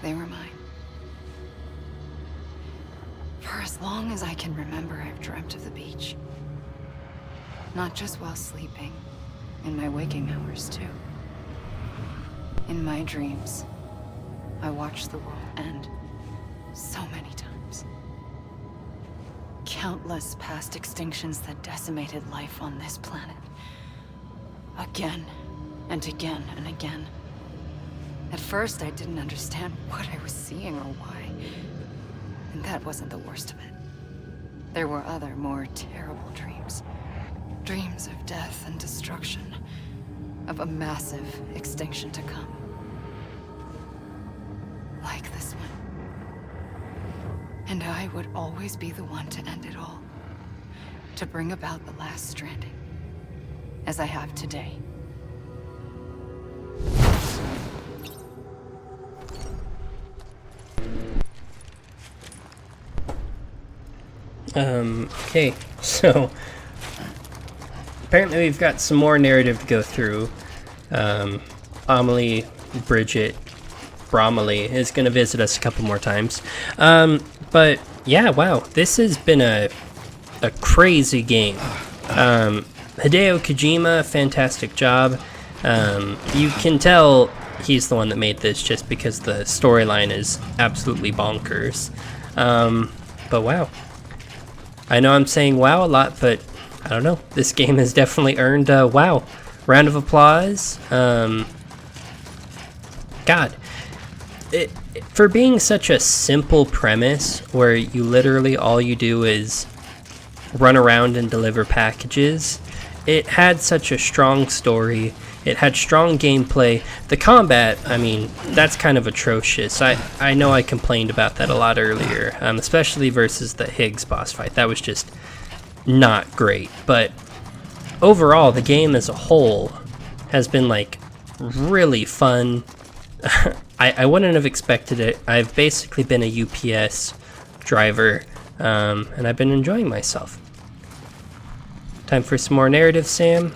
They were mine. For as long as I can remember, I've dreamt of the beach. Not just while sleeping, in my waking hours too. In my dreams, I watched the world end so many times. Countless past extinctions that decimated life on this planet. Again, and again, and again. At first, I didn't understand what I was seeing or why. And that wasn't the worst of it. There were other, more terrible dreams. Dreams of death and destruction. Of a massive extinction to come. Like this one. And I would always be the one to end it all. To bring about the last stranding. As I have today. Okay, so apparently we've got some more narrative to go through. Amelie, Bridget, Bromley is going to visit us a couple more times. But yeah, wow, this has been a crazy game. Hideo Kojima, fantastic job. You can tell he's the one that made this just because the storyline is absolutely bonkers. But wow. I know I'm saying wow a lot, but I don't know. This game has definitely earned a wow. Round of applause. God. For being such a simple premise where you literally all you do is run around and deliver packages, it had such a strong story. It had strong gameplay. The combat, I mean, that's kind of atrocious. I know I complained about that a lot earlier, especially versus the Higgs boss fight. That was just not great. But overall, the game as a whole has been like really fun. I wouldn't have expected it. I've basically been a UPS driver, and I've been enjoying myself. Time for some more narrative, Sam.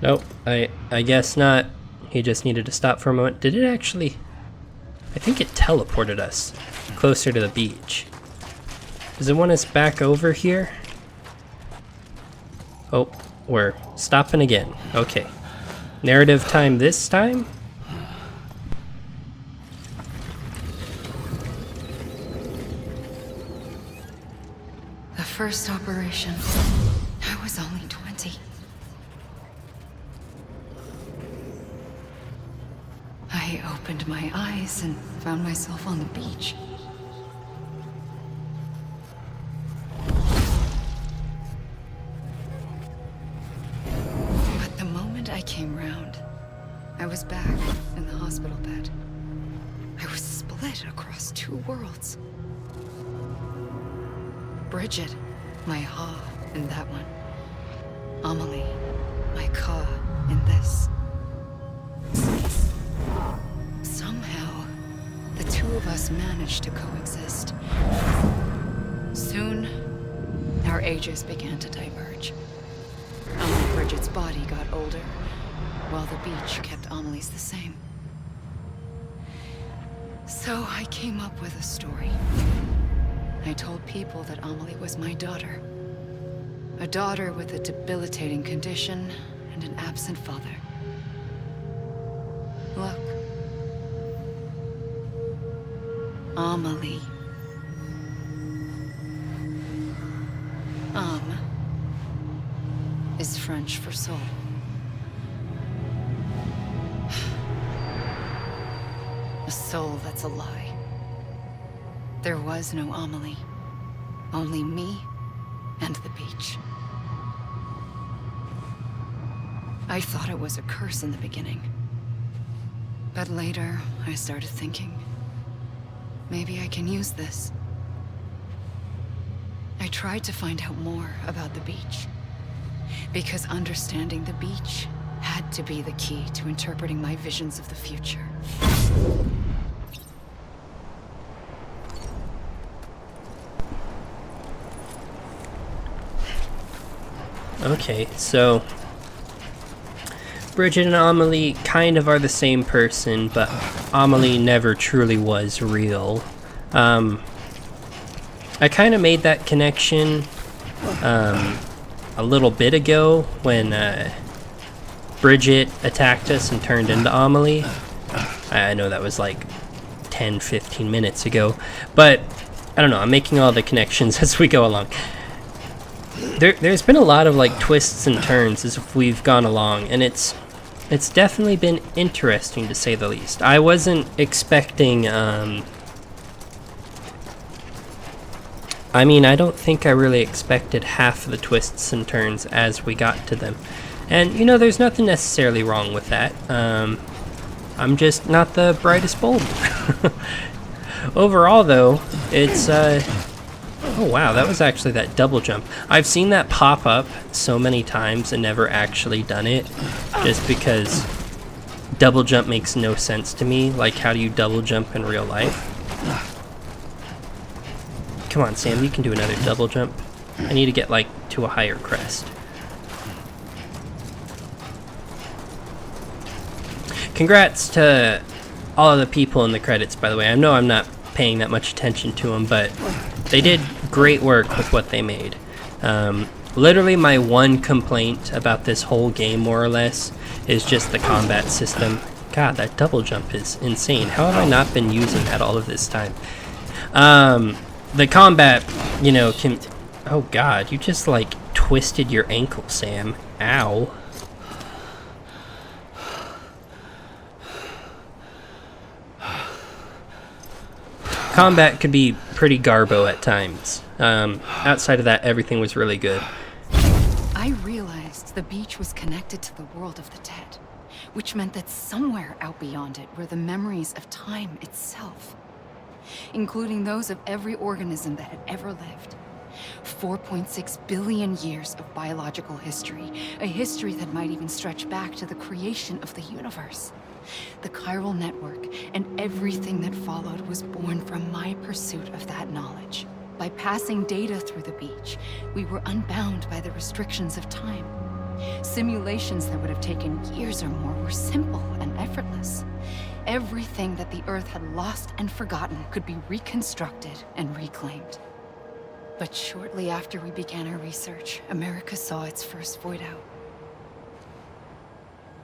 Nope, I guess not. He just needed to stop for a moment. Did it actually? I think it teleported us closer to the beach. Does it want us back over here? Oh, we're stopping again. Okay. Narrative time this time? The first operation, I was only 20. I opened my eyes and found myself on the beach. But the moment I came round, I was back in the hospital bed. I was split across two worlds. Bridget, my Ha in that one. Amelie, my Ka in this. Somehow, the two of us managed to coexist. Soon, our ages began to diverge. Only Bridget's body got older, while the beach kept Amelie's the same. So I came up with a story. I told people that Amelie was my daughter. A daughter with a debilitating condition and an absent father. Look. Amelie. Âme is French for soul. A soul that's a lie. There was no Amelie. Only me and the beach. I thought it was a curse in the beginning. But later, I started thinking, maybe I can use this. I tried to find out more about the beach. Because understanding the beach had to be the key to interpreting my visions of the future. Okay, so Bridget and Amelie kind of are the same person, but Amelie never truly was real. I kind of made that connection a little bit ago when Bridget attacked us and turned into Amelie. I know that was like 10-15 minutes ago, but I don't know, I'm making all the connections as we go along. There's been a lot of like twists and turns as we've gone along, and it's definitely been interesting to say the least. I wasn't expecting I don't think I really expected half of the twists and turns as we got to them. And you know, there's nothing necessarily wrong with that. I'm just not the brightest bulb. Overall though, it's oh wow, that was actually that double jump. I've seen that pop up so many times and never actually done it, just because double jump makes no sense to me. Like, how do you double jump in real life? Come on, Sam, you can do another double jump. I need to get, like, to a higher crest. Congrats to all of the people in the credits, by the way. I know I'm not paying that much attention to them, but they did great work with what they made. Literally my one complaint about this whole game, more or less, is just the combat system. God, that double jump is insane. How have I not been using that all of this time? The combat, you know, can... Oh god, you just, like, twisted your ankle, Sam. Ow. Combat could be pretty garbo at times. Outside of that, everything was really good. I realized the beach was connected to the world of the dead, which meant that somewhere out beyond it were the memories of time itself, including those of every organism that had ever lived. 4.6 billion years of biological history, a history that might even stretch back to the creation of the universe. The chiral network and everything that followed was born from my pursuit of that knowledge. By passing data through the beach, we were unbound by the restrictions of time. Simulations that would have taken years or more were simple and effortless. Everything that the Earth had lost and forgotten could be reconstructed and reclaimed. But shortly after we began our research, America saw its first void out.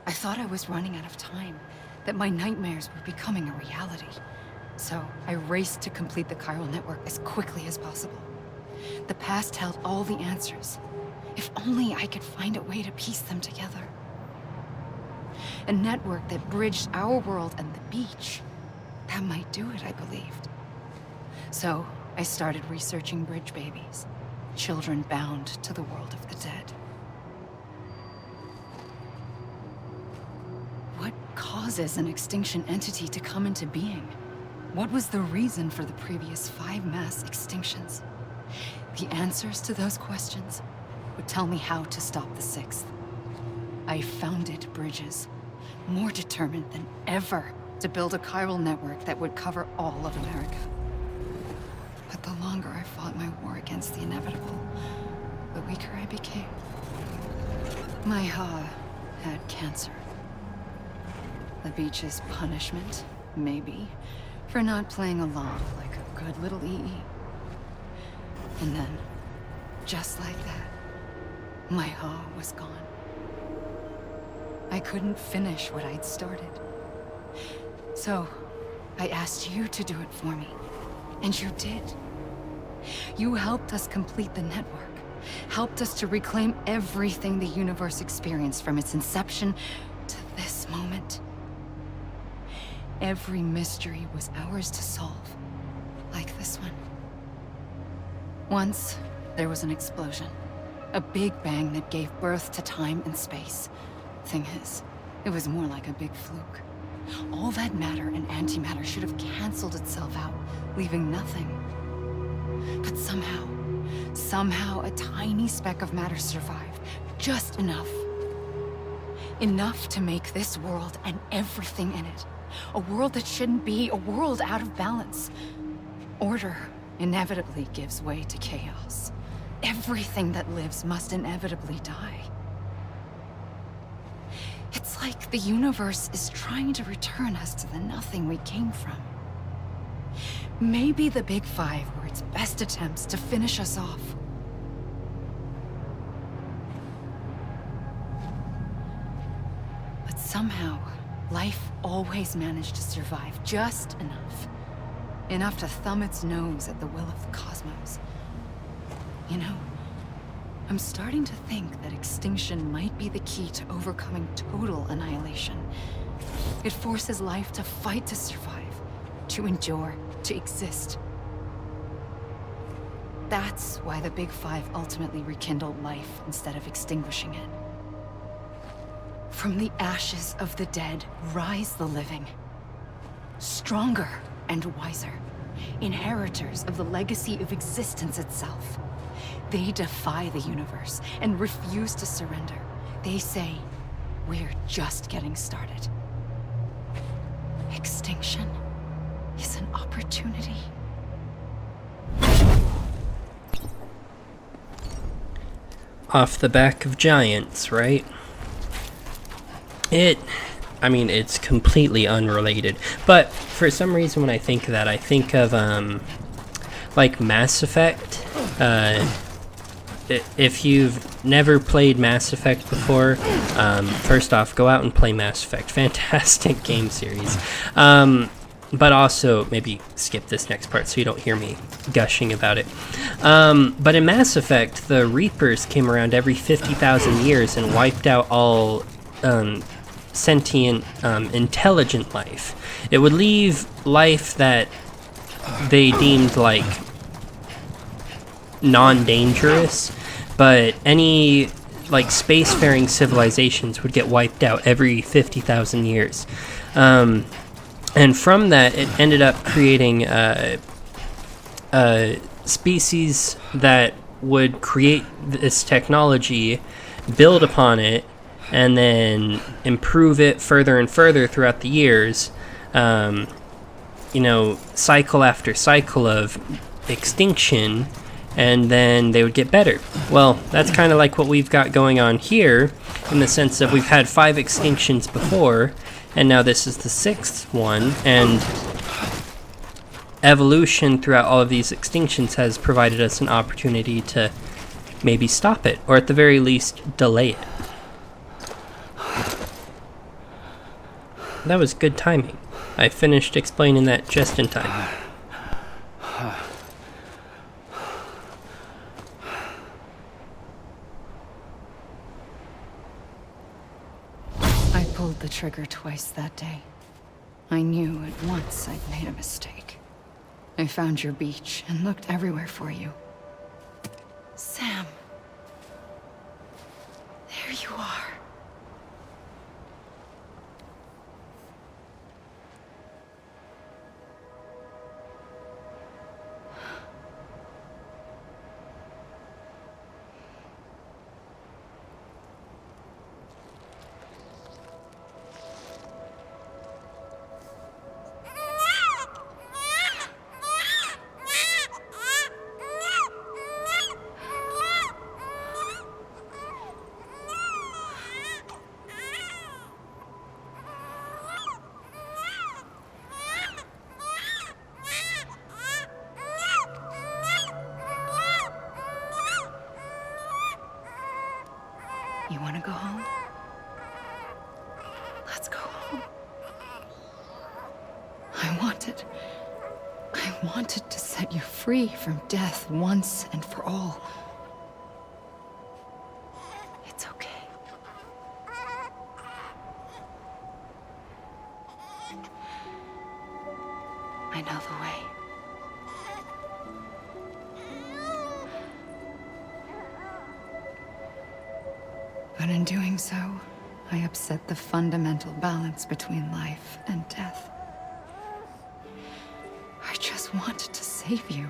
I thought I was running out of time, that my nightmares were becoming a reality. So I raced to complete the chiral network as quickly as possible. The past held all the answers. If only I could find a way to piece them together. A network that bridged our world and the beach. That might do it, I believed. So I started researching bridge babies, children bound to the world of the dead. What causes an extinction entity to come into being? What was the reason for the previous 5 mass extinctions? The answers to those questions would tell me how to stop the 6th. I founded bridges, more determined than ever to build a chiral network that would cover all of America. But the longer I fought my war against the inevitable, the weaker I became. My Ha had cancer. The beach's punishment, maybe, for not playing along like a good little EE. And then, just like that, my Ha was gone. I couldn't finish what I'd started. So, I asked you to do it for me. And you did. You helped us complete the network. Helped us to reclaim everything the universe experienced from its inception to this moment. Every mystery was ours to solve. Like this one. Once, there was an explosion. A big bang that gave birth to time and space. Thing is, it was more like a big fluke. All that matter and antimatter should have canceled itself out, leaving nothing. But somehow a tiny speck of matter survived. Just enough. Enough to make this world and everything in it. A world that shouldn't be, a world out of balance. Order inevitably gives way to chaos. Everything that lives must inevitably die. It's like the universe is trying to return us to the nothing we came from. Maybe the Big Five were its best attempts to finish us off. But somehow, life always managed to survive just enough. Enough to thumb its nose at the will of the cosmos. You know, I'm starting to think that extinction might be the key to overcoming total annihilation. It forces life to fight to survive, to endure, to exist. That's why the Big Five ultimately rekindled life instead of extinguishing it. From the ashes of the dead rise the living. Stronger and wiser. Inheritors of the legacy of existence itself. They defy the universe and refuse to surrender. They say, we're just getting started. Extinction is an opportunity. Off the back of giants, right? It's completely unrelated. But for some reason when I think of that, I think of, like Mass Effect. If you've never played Mass Effect before, first off, go out and play Mass Effect. Fantastic game series. But also, maybe skip this next part so you don't hear me gushing about it. But in Mass Effect, the Reapers came around every 50,000 years and wiped out all sentient, intelligent life. It would leave life that they deemed, like, non-dangerous, but any, like, spacefaring civilizations would get wiped out every 50,000 years. And from that, it ended up creating species that would create this technology, build upon it, and then improve it further and further throughout the years, cycle after cycle of extinction, and then they would get better. Well, that's kind of like what we've got going on here, in the sense that we've had 5 extinctions before, and now this is the 6th one, and evolution throughout all of these extinctions has provided us an opportunity to maybe stop it, or at the very least, delay it. That was good timing. I finished explaining that just in time. I pulled the trigger twice that day. I knew at once I'd made a mistake. I found your beach and looked everywhere for you. Sam. There you are. You want to go home? Let's go home. I wanted to set you free from death once and for all. It's okay. I know the way. But in doing so, I upset the fundamental balance between life and death. I just wanted to save you.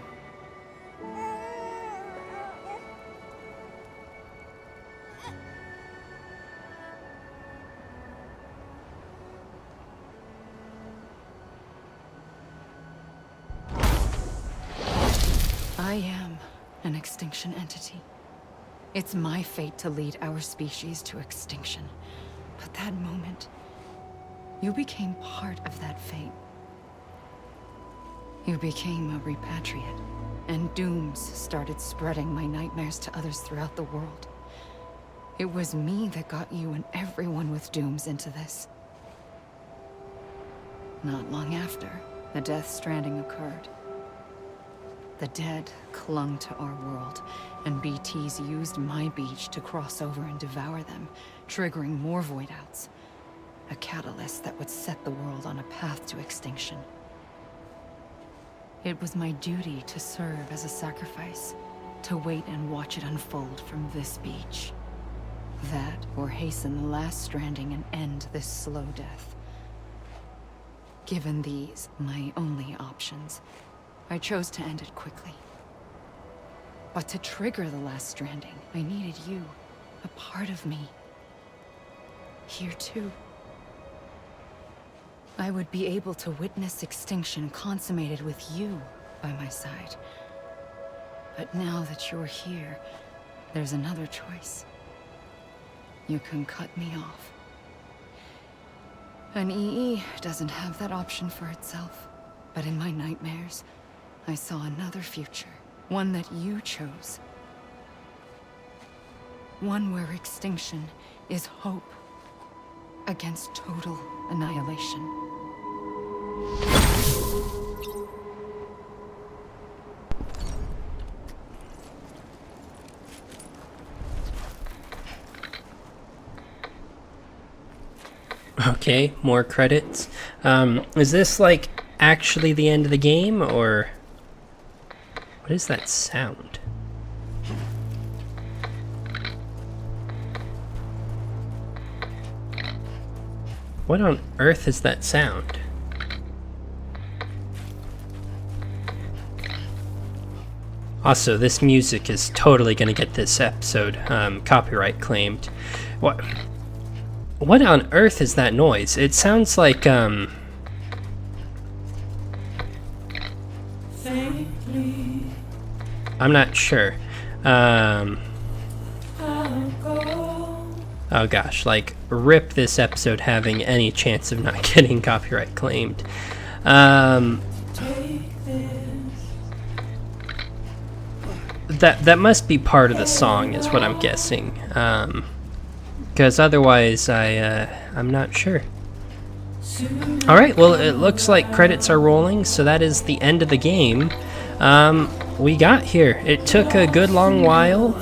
I am an extinction entity. It's my fate to lead our species to extinction. But that moment, you became part of that fate. You became a repatriate, and dooms started spreading my nightmares to others throughout the world. It was me that got you and everyone with dooms into this. Not long after, the Death Stranding occurred. The dead clung to our world, and BTs used my beach to cross over and devour them, triggering more void-outs. A catalyst that would set the world on a path to extinction. It was my duty to serve as a sacrifice, to wait and watch it unfold from this beach. That, or hasten the last stranding and end this slow death. Given these, my only options, I chose to end it quickly. But to trigger the last stranding, I needed you, a part of me. Here too. I would be able to witness extinction consummated with you by my side. But now that you're here, there's another choice. You can cut me off. An EE doesn't have that option for itself. But in my nightmares, I saw another future. One that you chose. One where extinction is hope against total annihilation. Okay, more credits. Is this like actually the end of the game, or what is that sound? What on earth is that sound? Also, this music is totally gonna get this episode copyright claimed. What on earth is that noise? It sounds like I'm not sure. Oh gosh, like, rip this episode having any chance of not getting copyright claimed. That must be part of the song, is what I'm guessing. Because otherwise, I'm not sure. Alright, well, it looks like credits are rolling, so that is the end of the game. We got here. It took a good long while.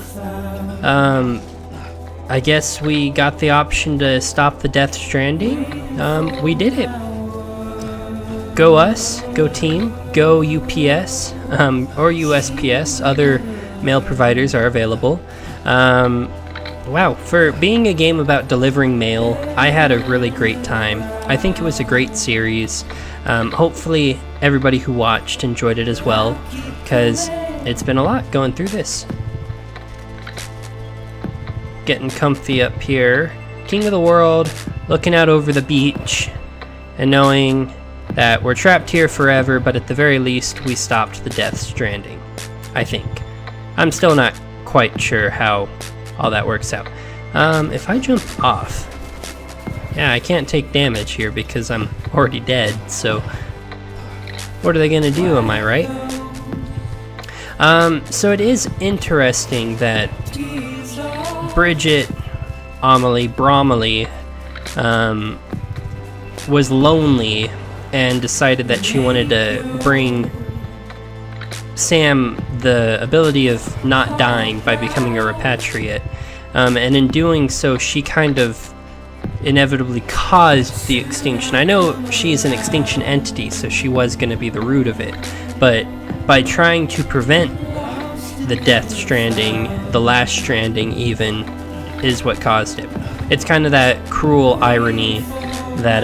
I guess we got the option to stop the Death Stranding. We did it. Go us, go team, go UPS, or USPS. Other mail providers are available. Wow, for being a game about delivering mail, I had a really great time. I think it was a great series. Hopefully everybody who watched enjoyed it as well, because it's been a lot going through this. Getting comfy up here, king of the world, looking out over the beach, and knowing that we're trapped here forever, but at the very least we stopped the Death Stranding, I think. I'm still not quite sure how all that works out. If I jump off, yeah, I can't take damage here because I'm already dead, so what are they gonna do, am I right? So it is interesting that Bridget, Amelie, Bromley, was lonely and decided that she wanted to bring Sam the ability of not dying by becoming a repatriate. And in doing so, she kind of inevitably caused the extinction. I know she's an extinction entity, so she was going to be the root of it. But by trying to prevent the Death Stranding, the last Stranding even, is what caused it. It's kind of that cruel irony that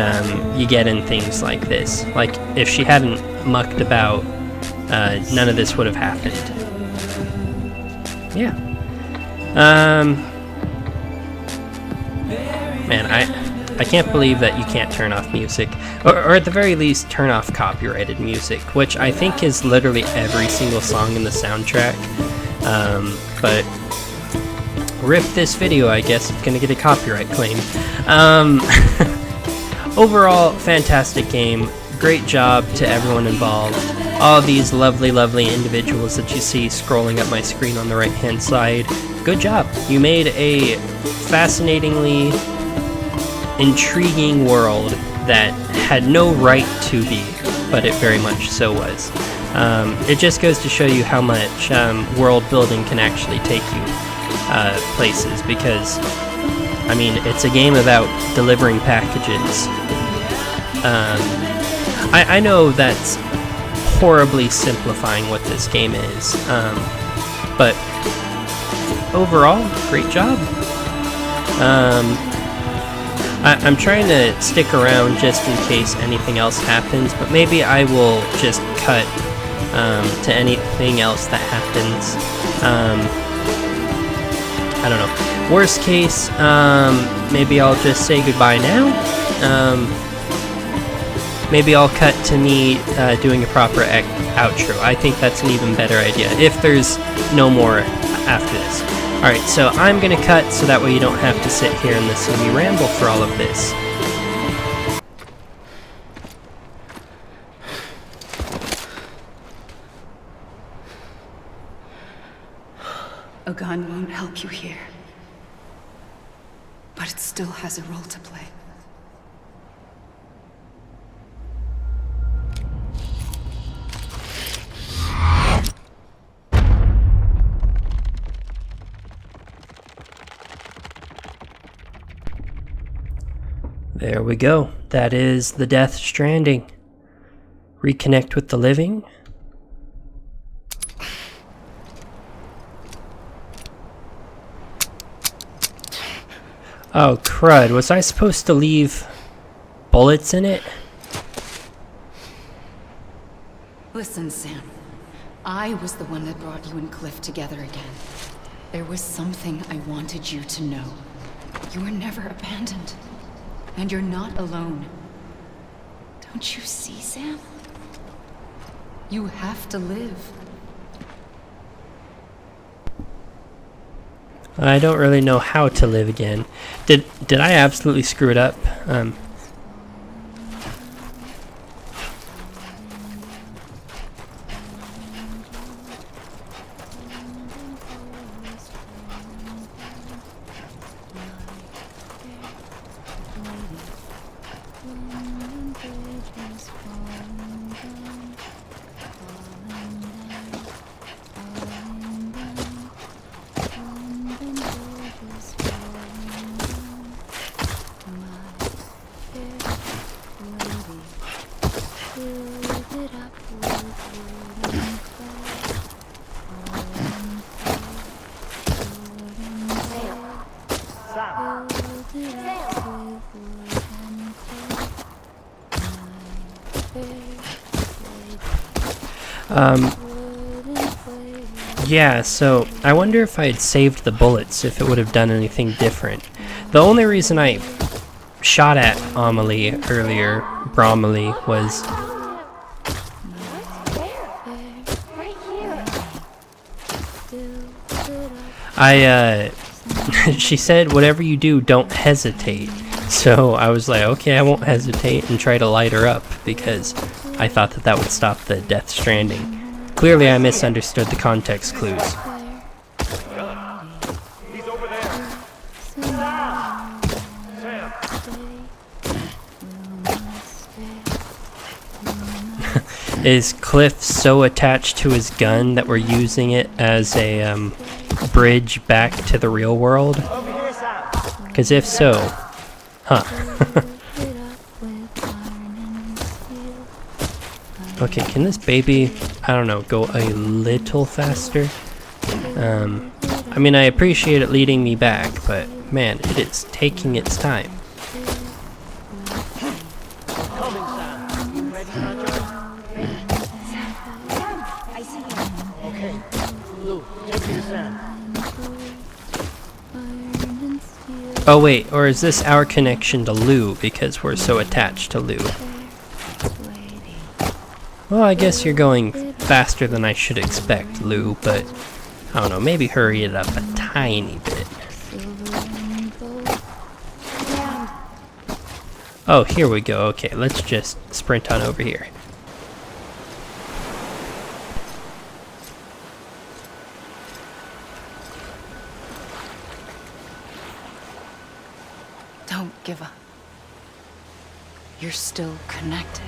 you get in things like this. Like, if she hadn't mucked about, none of this would have happened. Yeah. Man, I can't believe that you can't turn off music, or at the very least turn off copyrighted music, which I think is literally every single song in the soundtrack. But rip this video, I guess it's gonna get a copyright claim. Overall, fantastic game. Great job to everyone involved. All these lovely, lovely individuals that you see scrolling up my screen on the right-hand side. Good job. You made a fascinatingly intriguing world that had no right to be, but it very much so was. It just goes to show you how much world building can actually take you places, because I mean, it's a game about delivering packages. I know that's horribly simplifying what this game is, but overall, great job. I'm trying to stick around just in case anything else happens, but maybe I will just cut to anything else that happens. I don't know. Worst case, maybe I'll just say goodbye now. Maybe I'll cut to me doing a proper outro. I think that's an even better idea, if there's no more after this. Alright, so I'm gonna cut so that way you don't have to sit here and listen to me ramble for all of this. A gun won't help you here, but it still has a role to play. There we go. That is the Death Stranding. Reconnect with the living. Oh, crud. Was I supposed to leave bullets in it? Listen, Sam. I was the one that brought you and Cliff together again. There was something I wanted you to know. You were never abandoned. And you're not alone. Don't you see, Sam? You have to live. I don't really know how to live again. Did I absolutely screw it up? Yeah, so I wonder if I had saved the bullets, if it would have done anything different. The only reason I shot at Amelie earlier, Bromley, was... she said, whatever you do, don't hesitate. So I was like, okay, I won't hesitate and try to light her up, because I thought that that would stop the Death Stranding. Clearly I misunderstood the context clues. He's over there. Sam. Is Cliff so attached to his gun that we're using it as a bridge back to the real world? Because if so, huh. Okay, can this baby, I don't know, go a little faster? I mean, I appreciate it leading me back, but man, it is taking its time. Oh wait, or is this our connection to Lou because we're so attached to Lou? Well, I guess you're going faster than I should expect, Lou, but I don't know, maybe hurry it up a tiny bit. Oh, here we go. Okay, let's just sprint on over here. Don't give up. You're still connected.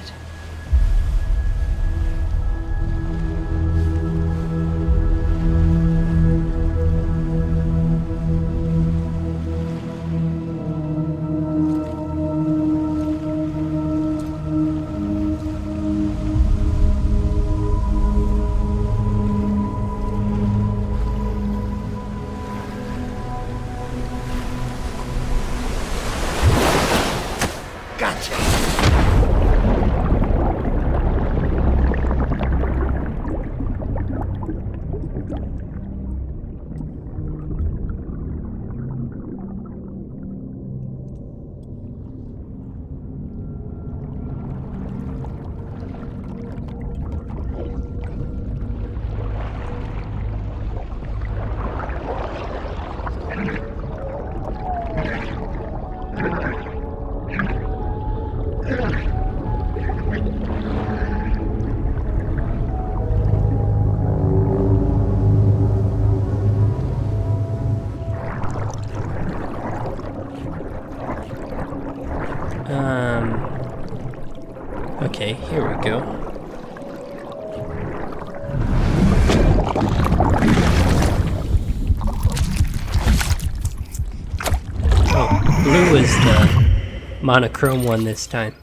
Okay, here we go. Oh, blue is the monochrome one this time.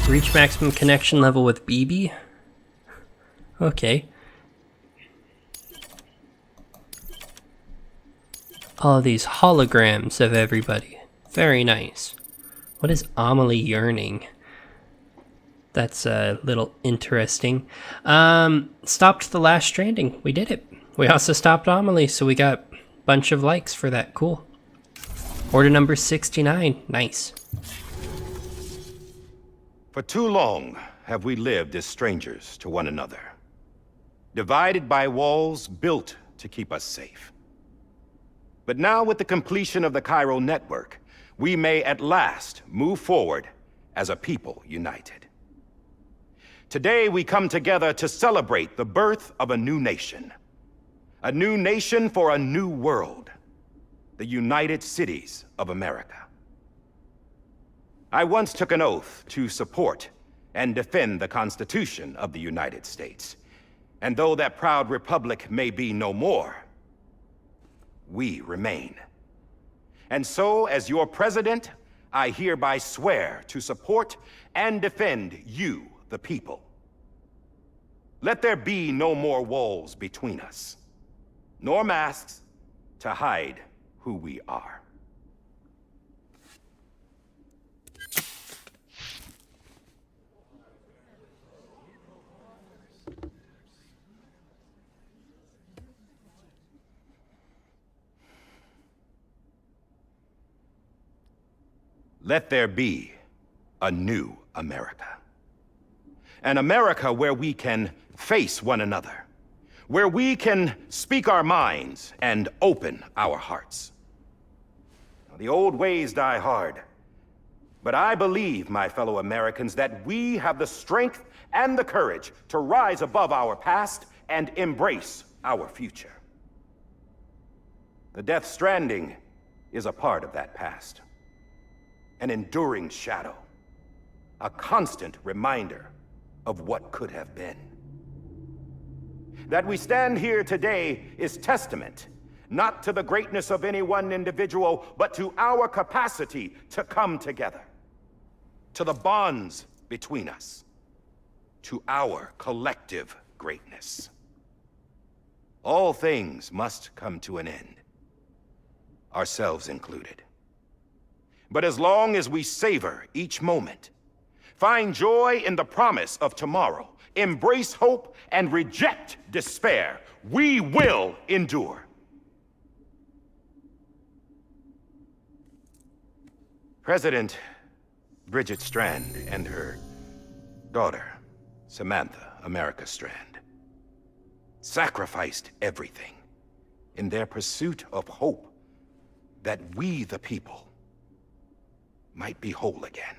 Reach maximum connection level with BB? Okay. All these holograms of everybody. Very nice. What is Amelie yearning? That's a little interesting. Stopped the last Stranding. We did it. We also stopped Amelie, so we got a bunch of likes for that. Cool. Order number 69. Nice. For too long have we lived as strangers to one another, divided by walls built to keep us safe. But now, with the completion of the chiral network, we may at last move forward as a people united. Today we come together to celebrate the birth of a new nation for a new world, the United Cities of America. I once took an oath to support and defend the Constitution of the United States, and though that proud republic may be no more, we remain. And so, as your president, I hereby swear to support and defend you, the people. Let there be no more walls between us, nor masks to hide who we are. Let there be a new America. An America where we can face one another, where we can speak our minds and open our hearts. The old ways die hard, but I believe, my fellow Americans, that we have the strength and the courage to rise above our past and embrace our future. The Death Stranding is a part of that past. An enduring shadow, a constant reminder of what could have been. That we stand here today is testament, not to the greatness of any one individual, but to our capacity to come together, to the bonds between us, to our collective greatness. All things must come to an end, ourselves included. But as long as we savor each moment, find joy in the promise of tomorrow, embrace hope, and reject despair, we will endure. President Bridget Strand and her daughter, Samantha America Strand, sacrificed everything in their pursuit of hope that we, the people, might be whole again.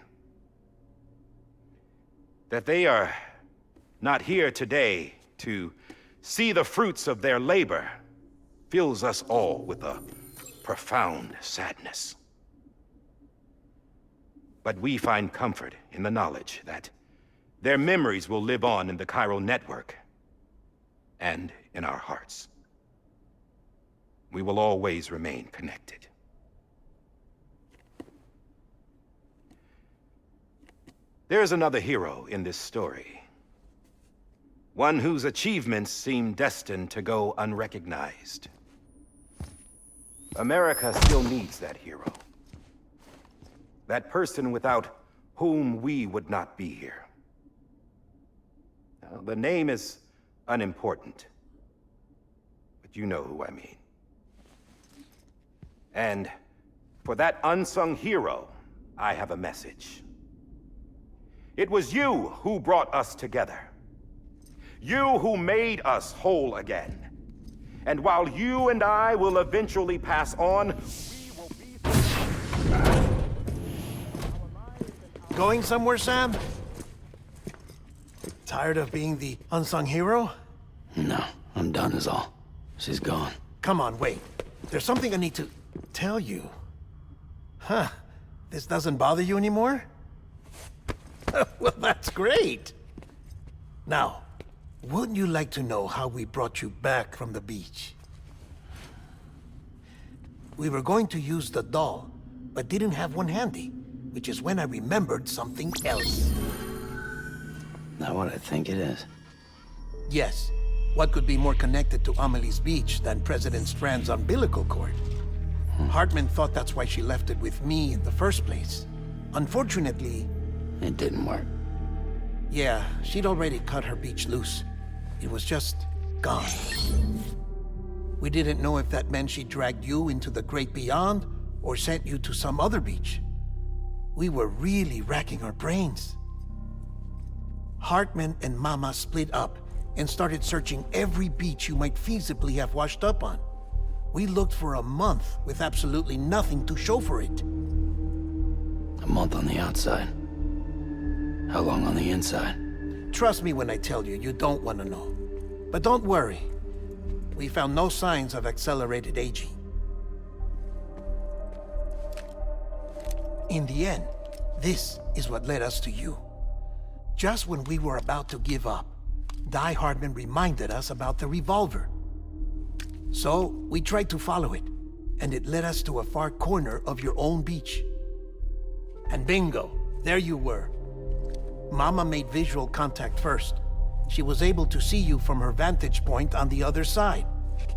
That they are not here today to see the fruits of their labor fills us all with a profound sadness. But we find comfort in the knowledge that their memories will live on in the chiral network and in our hearts. We will always remain connected. There is another hero in this story. One whose achievements seem destined to go unrecognized. America still needs that hero. That person without whom we would not be here. Now, the name is unimportant, but you know who I mean. And for that unsung hero, I have a message. It was you who brought us together. You who made us whole again. And while you and I will eventually pass on, we will be... Going somewhere, Sam? Tired of being the unsung hero? No, I'm done is all. She's gone. Come on, wait. There's something I need to tell you. Huh. This doesn't bother you anymore? Well, that's great. Now, wouldn't you like to know how we brought you back from the beach? We were going to use the doll, but didn't have one handy, which is when I remembered something else. Not what I think it is. Yes. What could be more connected to Amelie's beach than President Strand's umbilical cord? Hartman thought that's why she left it with me in the first place. Unfortunately... It didn't work. Yeah, she'd already cut her beach loose. It was just gone. We didn't know if that meant she dragged you into the great beyond or sent you to some other beach. We were really racking our brains. Hartman and Mama split up and started searching every beach you might feasibly have washed up on. We looked for a month with absolutely nothing to show for it. A month on the outside. How long on the inside? Trust me when I tell you, you don't want to know. But don't worry. We found no signs of accelerated aging. In the end, this is what led us to you. Just when we were about to give up, Die Hartman reminded us about the revolver. So, we tried to follow it, and it led us to a far corner of your own beach. And bingo, there you were. Mama made visual contact first. She was able to see you from her vantage point on the other side.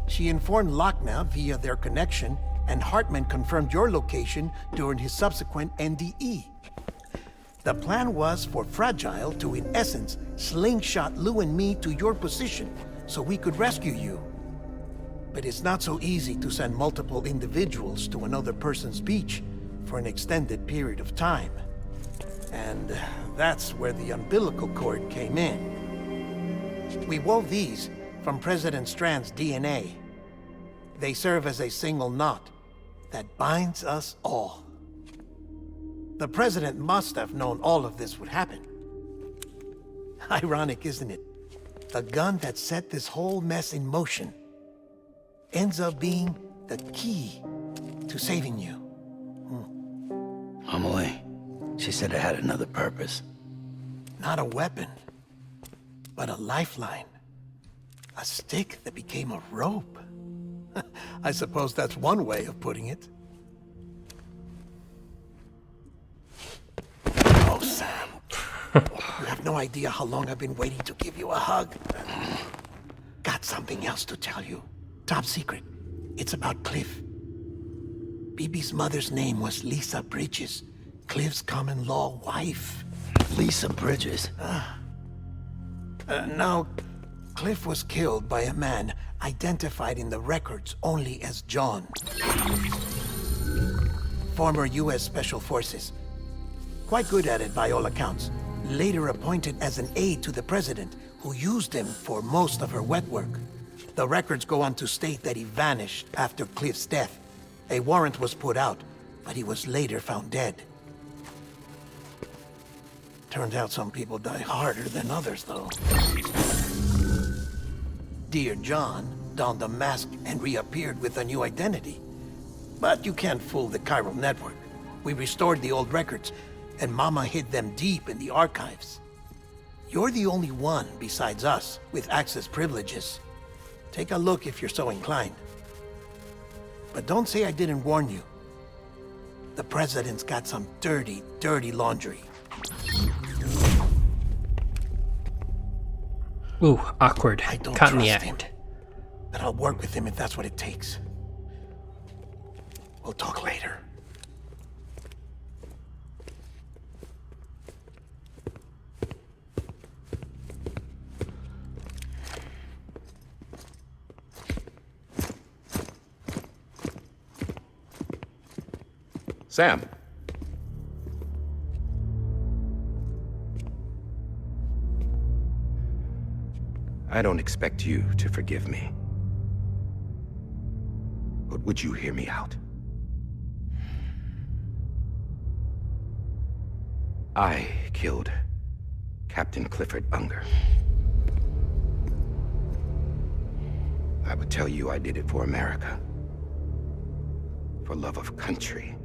She informed Lochna via their connection, and Hartman confirmed your location during his subsequent NDE. The plan was for Fragile to, in essence, slingshot Lou and me to your position so we could rescue you. But it's not so easy to send multiple individuals to another person's beach for an extended period of time. And that's where the umbilical cord came in. We wove these from President Strand's DNA. They serve as a single knot that binds us all. The President must have known all of this would happen. Ironic, isn't it? The gun that set this whole mess in motion ends up being the key to saving you. Amelie, she said it had another purpose. Not a weapon, but a lifeline. A stick that became a rope. I suppose that's one way of putting it. Oh, Sam. You have no idea how long I've been waiting to give you a hug. Got something else to tell you. Top secret. It's about Cliff. Bibi's mother's name was Lisa Bridges, Cliff's common-law wife. Lisa Bridges? No, Cliff was killed by a man identified in the records only as John. Former U.S. Special Forces. Quite good at it by all accounts. Later appointed as an aide to the president, who used him for most of her wet work. The records go on to state that he vanished after Cliff's death. A warrant was put out, but he was later found dead. Turns out some people die harder than others, though. Dear John donned a mask and reappeared with a new identity. But you can't fool the chiral network. We restored the old records, and Mama hid them deep in the archives. You're the only one besides us with access privileges. Take a look if you're so inclined. But don't say I didn't warn you. The president's got some dirty, dirty laundry. Ooh, awkward. I don't Caught in the trust act. him, but I'll work with him if that's what it takes. We'll talk later. Sam. I don't expect you to forgive me. But would you hear me out? I killed Captain Clifford Unger. I would tell you I did it for America. For love of country.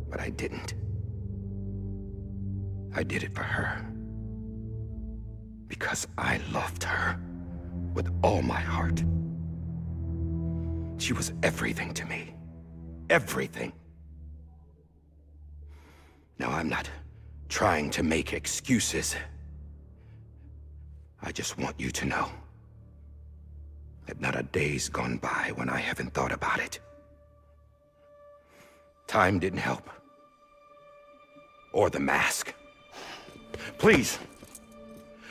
But I didn't. I did it for her. Because I loved her with all my heart. She was everything to me. Everything. Now, I'm not trying to make excuses. I just want you to know that not a day's gone by when I haven't thought about it. Time didn't help. Or the mask. Please,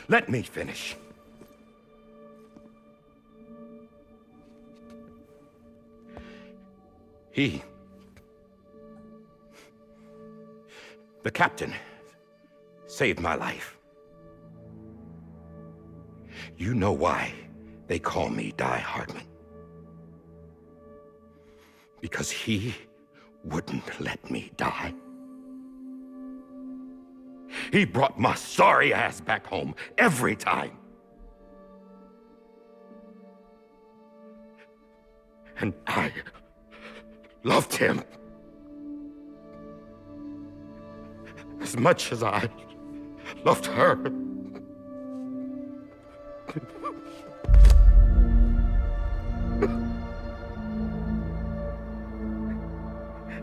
let me finish. The captain, saved my life. You know why they call me Die Hardman. Because he wouldn't let me die. He brought my sorry ass back home every time. And I loved him as much as I loved her.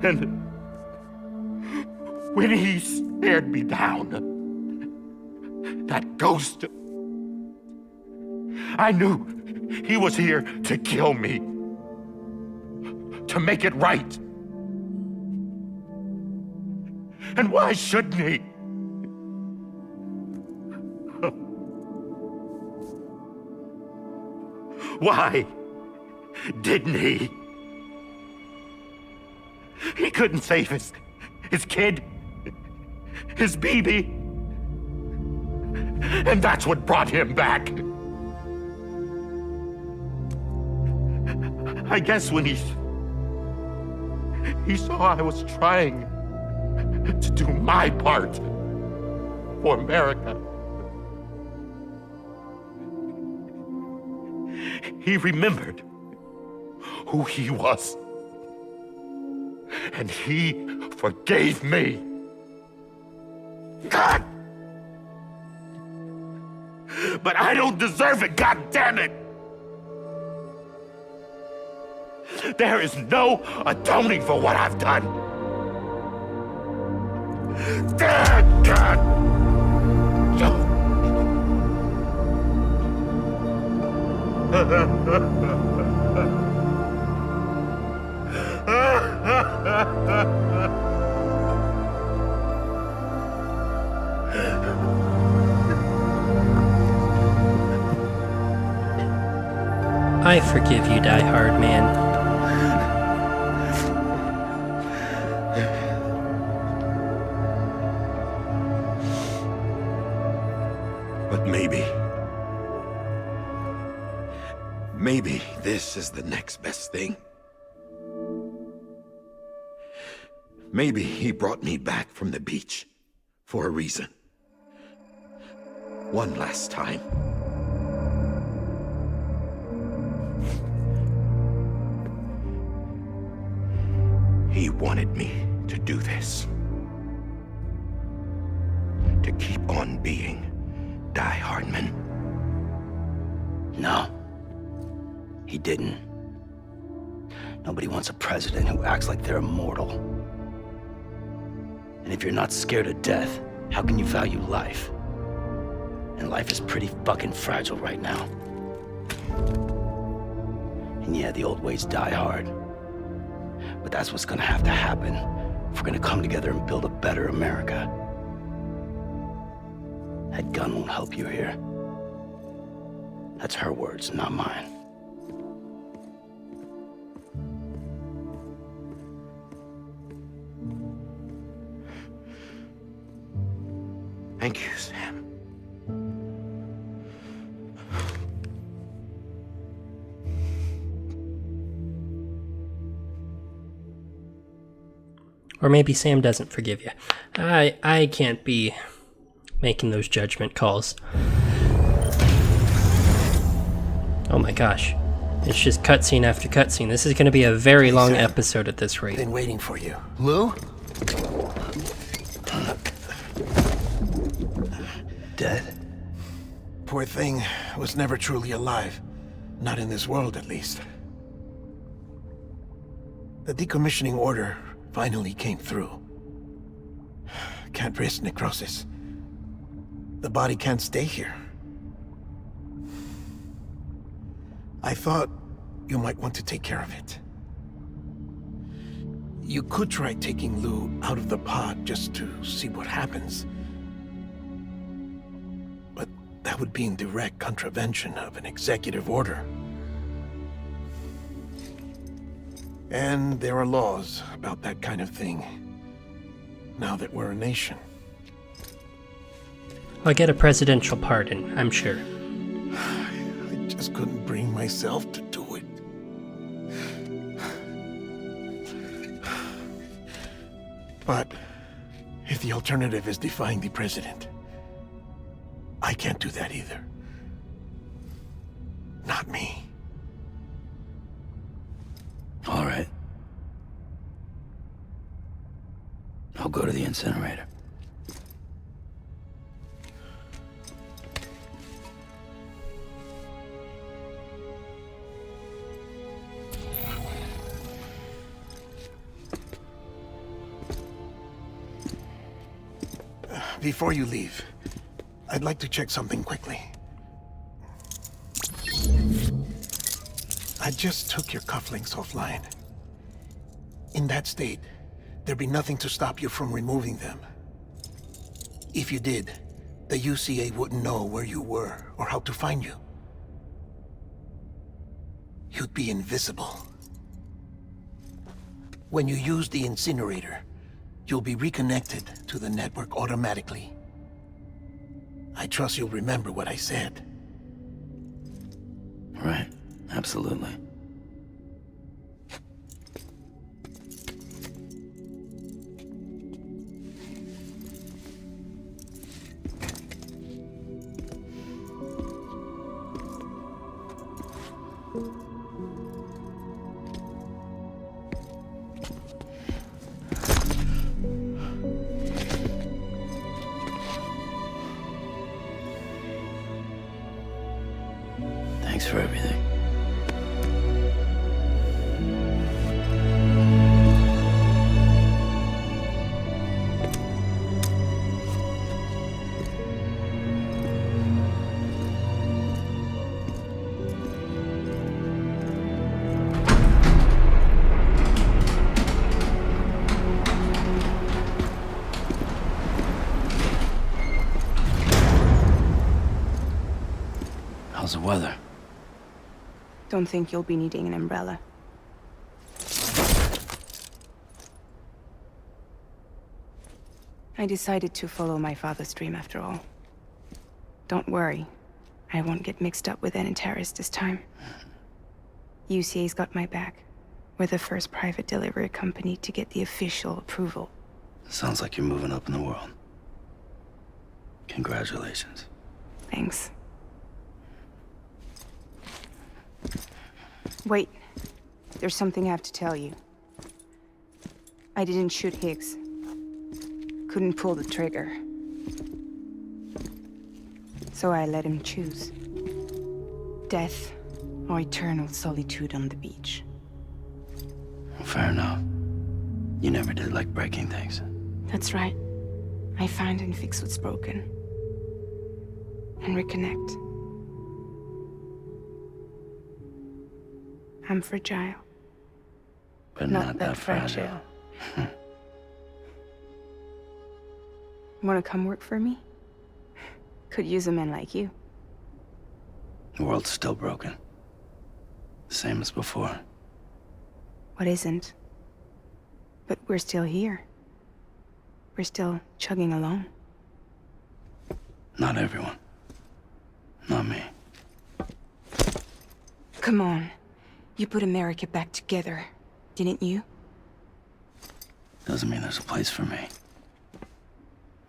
And when he stared me down, that ghost, I knew he was here to kill me, to make it right. And why shouldn't he? Why didn't he? He couldn't save his kid, his baby. And that's what brought him back. I guess when he saw I was trying to do my part for America, he remembered who he was. And he forgave me. God! But I don't deserve it, God damn it! There is no atoning for what I've done. God! I forgive you, Die Hard Man. But maybe this is the next best thing. Maybe he brought me back from the beach for a reason. One last time. He wanted me to do this. To keep on being Die Hardman. No. He didn't. Nobody wants a president who acts like they're immortal. And if you're not scared of death, how can you value life? And life is pretty fucking fragile right now. And yeah, the old ways die hard. But that's what's gonna have to happen if we're gonna come together and build a better America. That gun won't help you here. That's her words, not mine. Thank you, Sam. Or maybe Sam doesn't forgive you. I can't be making those judgment calls. Oh my gosh. It's just cutscene after cutscene. This is going to be a very long episode at this rate. Been waiting for you. Lou? Dead? Poor thing was never truly alive. Not in this world, at least. The decommissioning order finally came through. Can't risk necrosis. The body can't stay here. I thought you might want to take care of it. You could try taking Lou out of the pod just to see what happens. would be in direct contravention of an executive order. And there are laws about that kind of thing, now that we're a nation. I'll get a presidential pardon, I'm sure. I just couldn't bring myself to do it. But if the alternative is defying the president, I can't do that either. Not me. All right. I'll go to the incinerator. Before you leave, I'd like to check something quickly. I just took your cufflinks offline. In that state, there'd be nothing to stop you from removing them. If you did, the UCA wouldn't know where you were or how to find you. You'd be invisible. When you use the incinerator, you'll be reconnected to the network automatically. I trust you'll remember what I said. Right, absolutely. Thanks for everything. How's the weather? Don't think you'll be needing an umbrella. I decided to follow my father's dream after all. Don't worry, I won't get mixed up with any terrorists this time. UCA's got my back. We're the first private delivery company to get the official approval. Sounds like you're moving up in the world. Congratulations. Thanks. Wait, there's something I have to tell you. I didn't shoot Higgs. Couldn't pull the trigger. So I let him choose. Death or eternal solitude on the beach. Fair enough. You never did like breaking things. That's right. I find and fix what's broken. And reconnect. I'm fragile. But not that fragile. Wanna come work for me? Could use a man like you. The world's still broken. Same as before. What isn't? But we're still here. We're still chugging along. Not everyone. Not me. Come on. You put America back together, didn't you? Doesn't mean there's a place for me.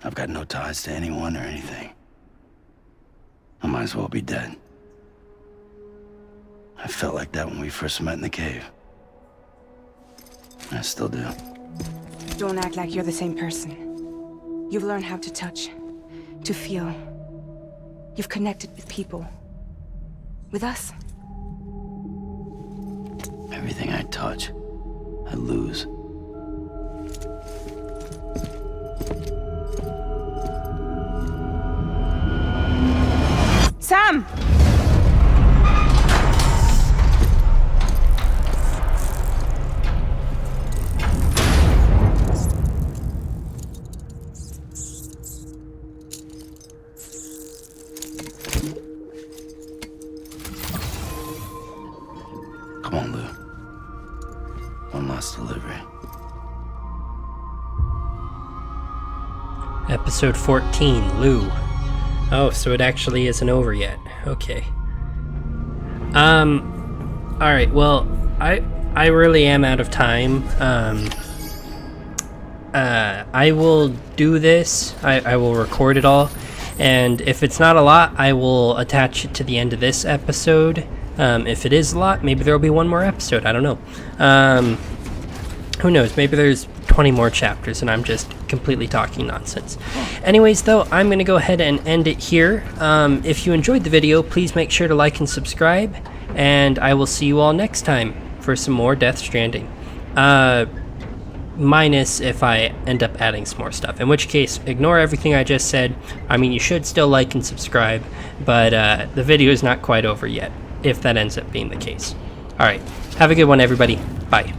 I've got no ties to anyone or anything. I might as well be dead. I felt like that when we first met in the cave. I still do. Don't act like you're the same person. You've learned how to touch, to feel. You've connected with people. With us. Everything I touch, I lose. Sam! Episode 14, Lou. Oh, so it actually isn't over yet. Okay. Alright, well, I really am out of time. I will do this. I will record it all. And if it's not a lot, I will attach it to the end of this episode. If it is a lot, maybe there will be one more episode. I don't know. Who knows? Maybe there's 20 more chapters and I'm just completely talking nonsense. Anyways, though, I'm going to go ahead and end it here. If you enjoyed the video, please make sure to like and subscribe. And I will see you all next time for some more Death Stranding. Minus if I end up adding some more stuff. In which case, ignore everything I just said. I mean, you should still like and subscribe. But the video is not quite over yet, if that ends up being the case. Alright, have a good one, everybody. Bye.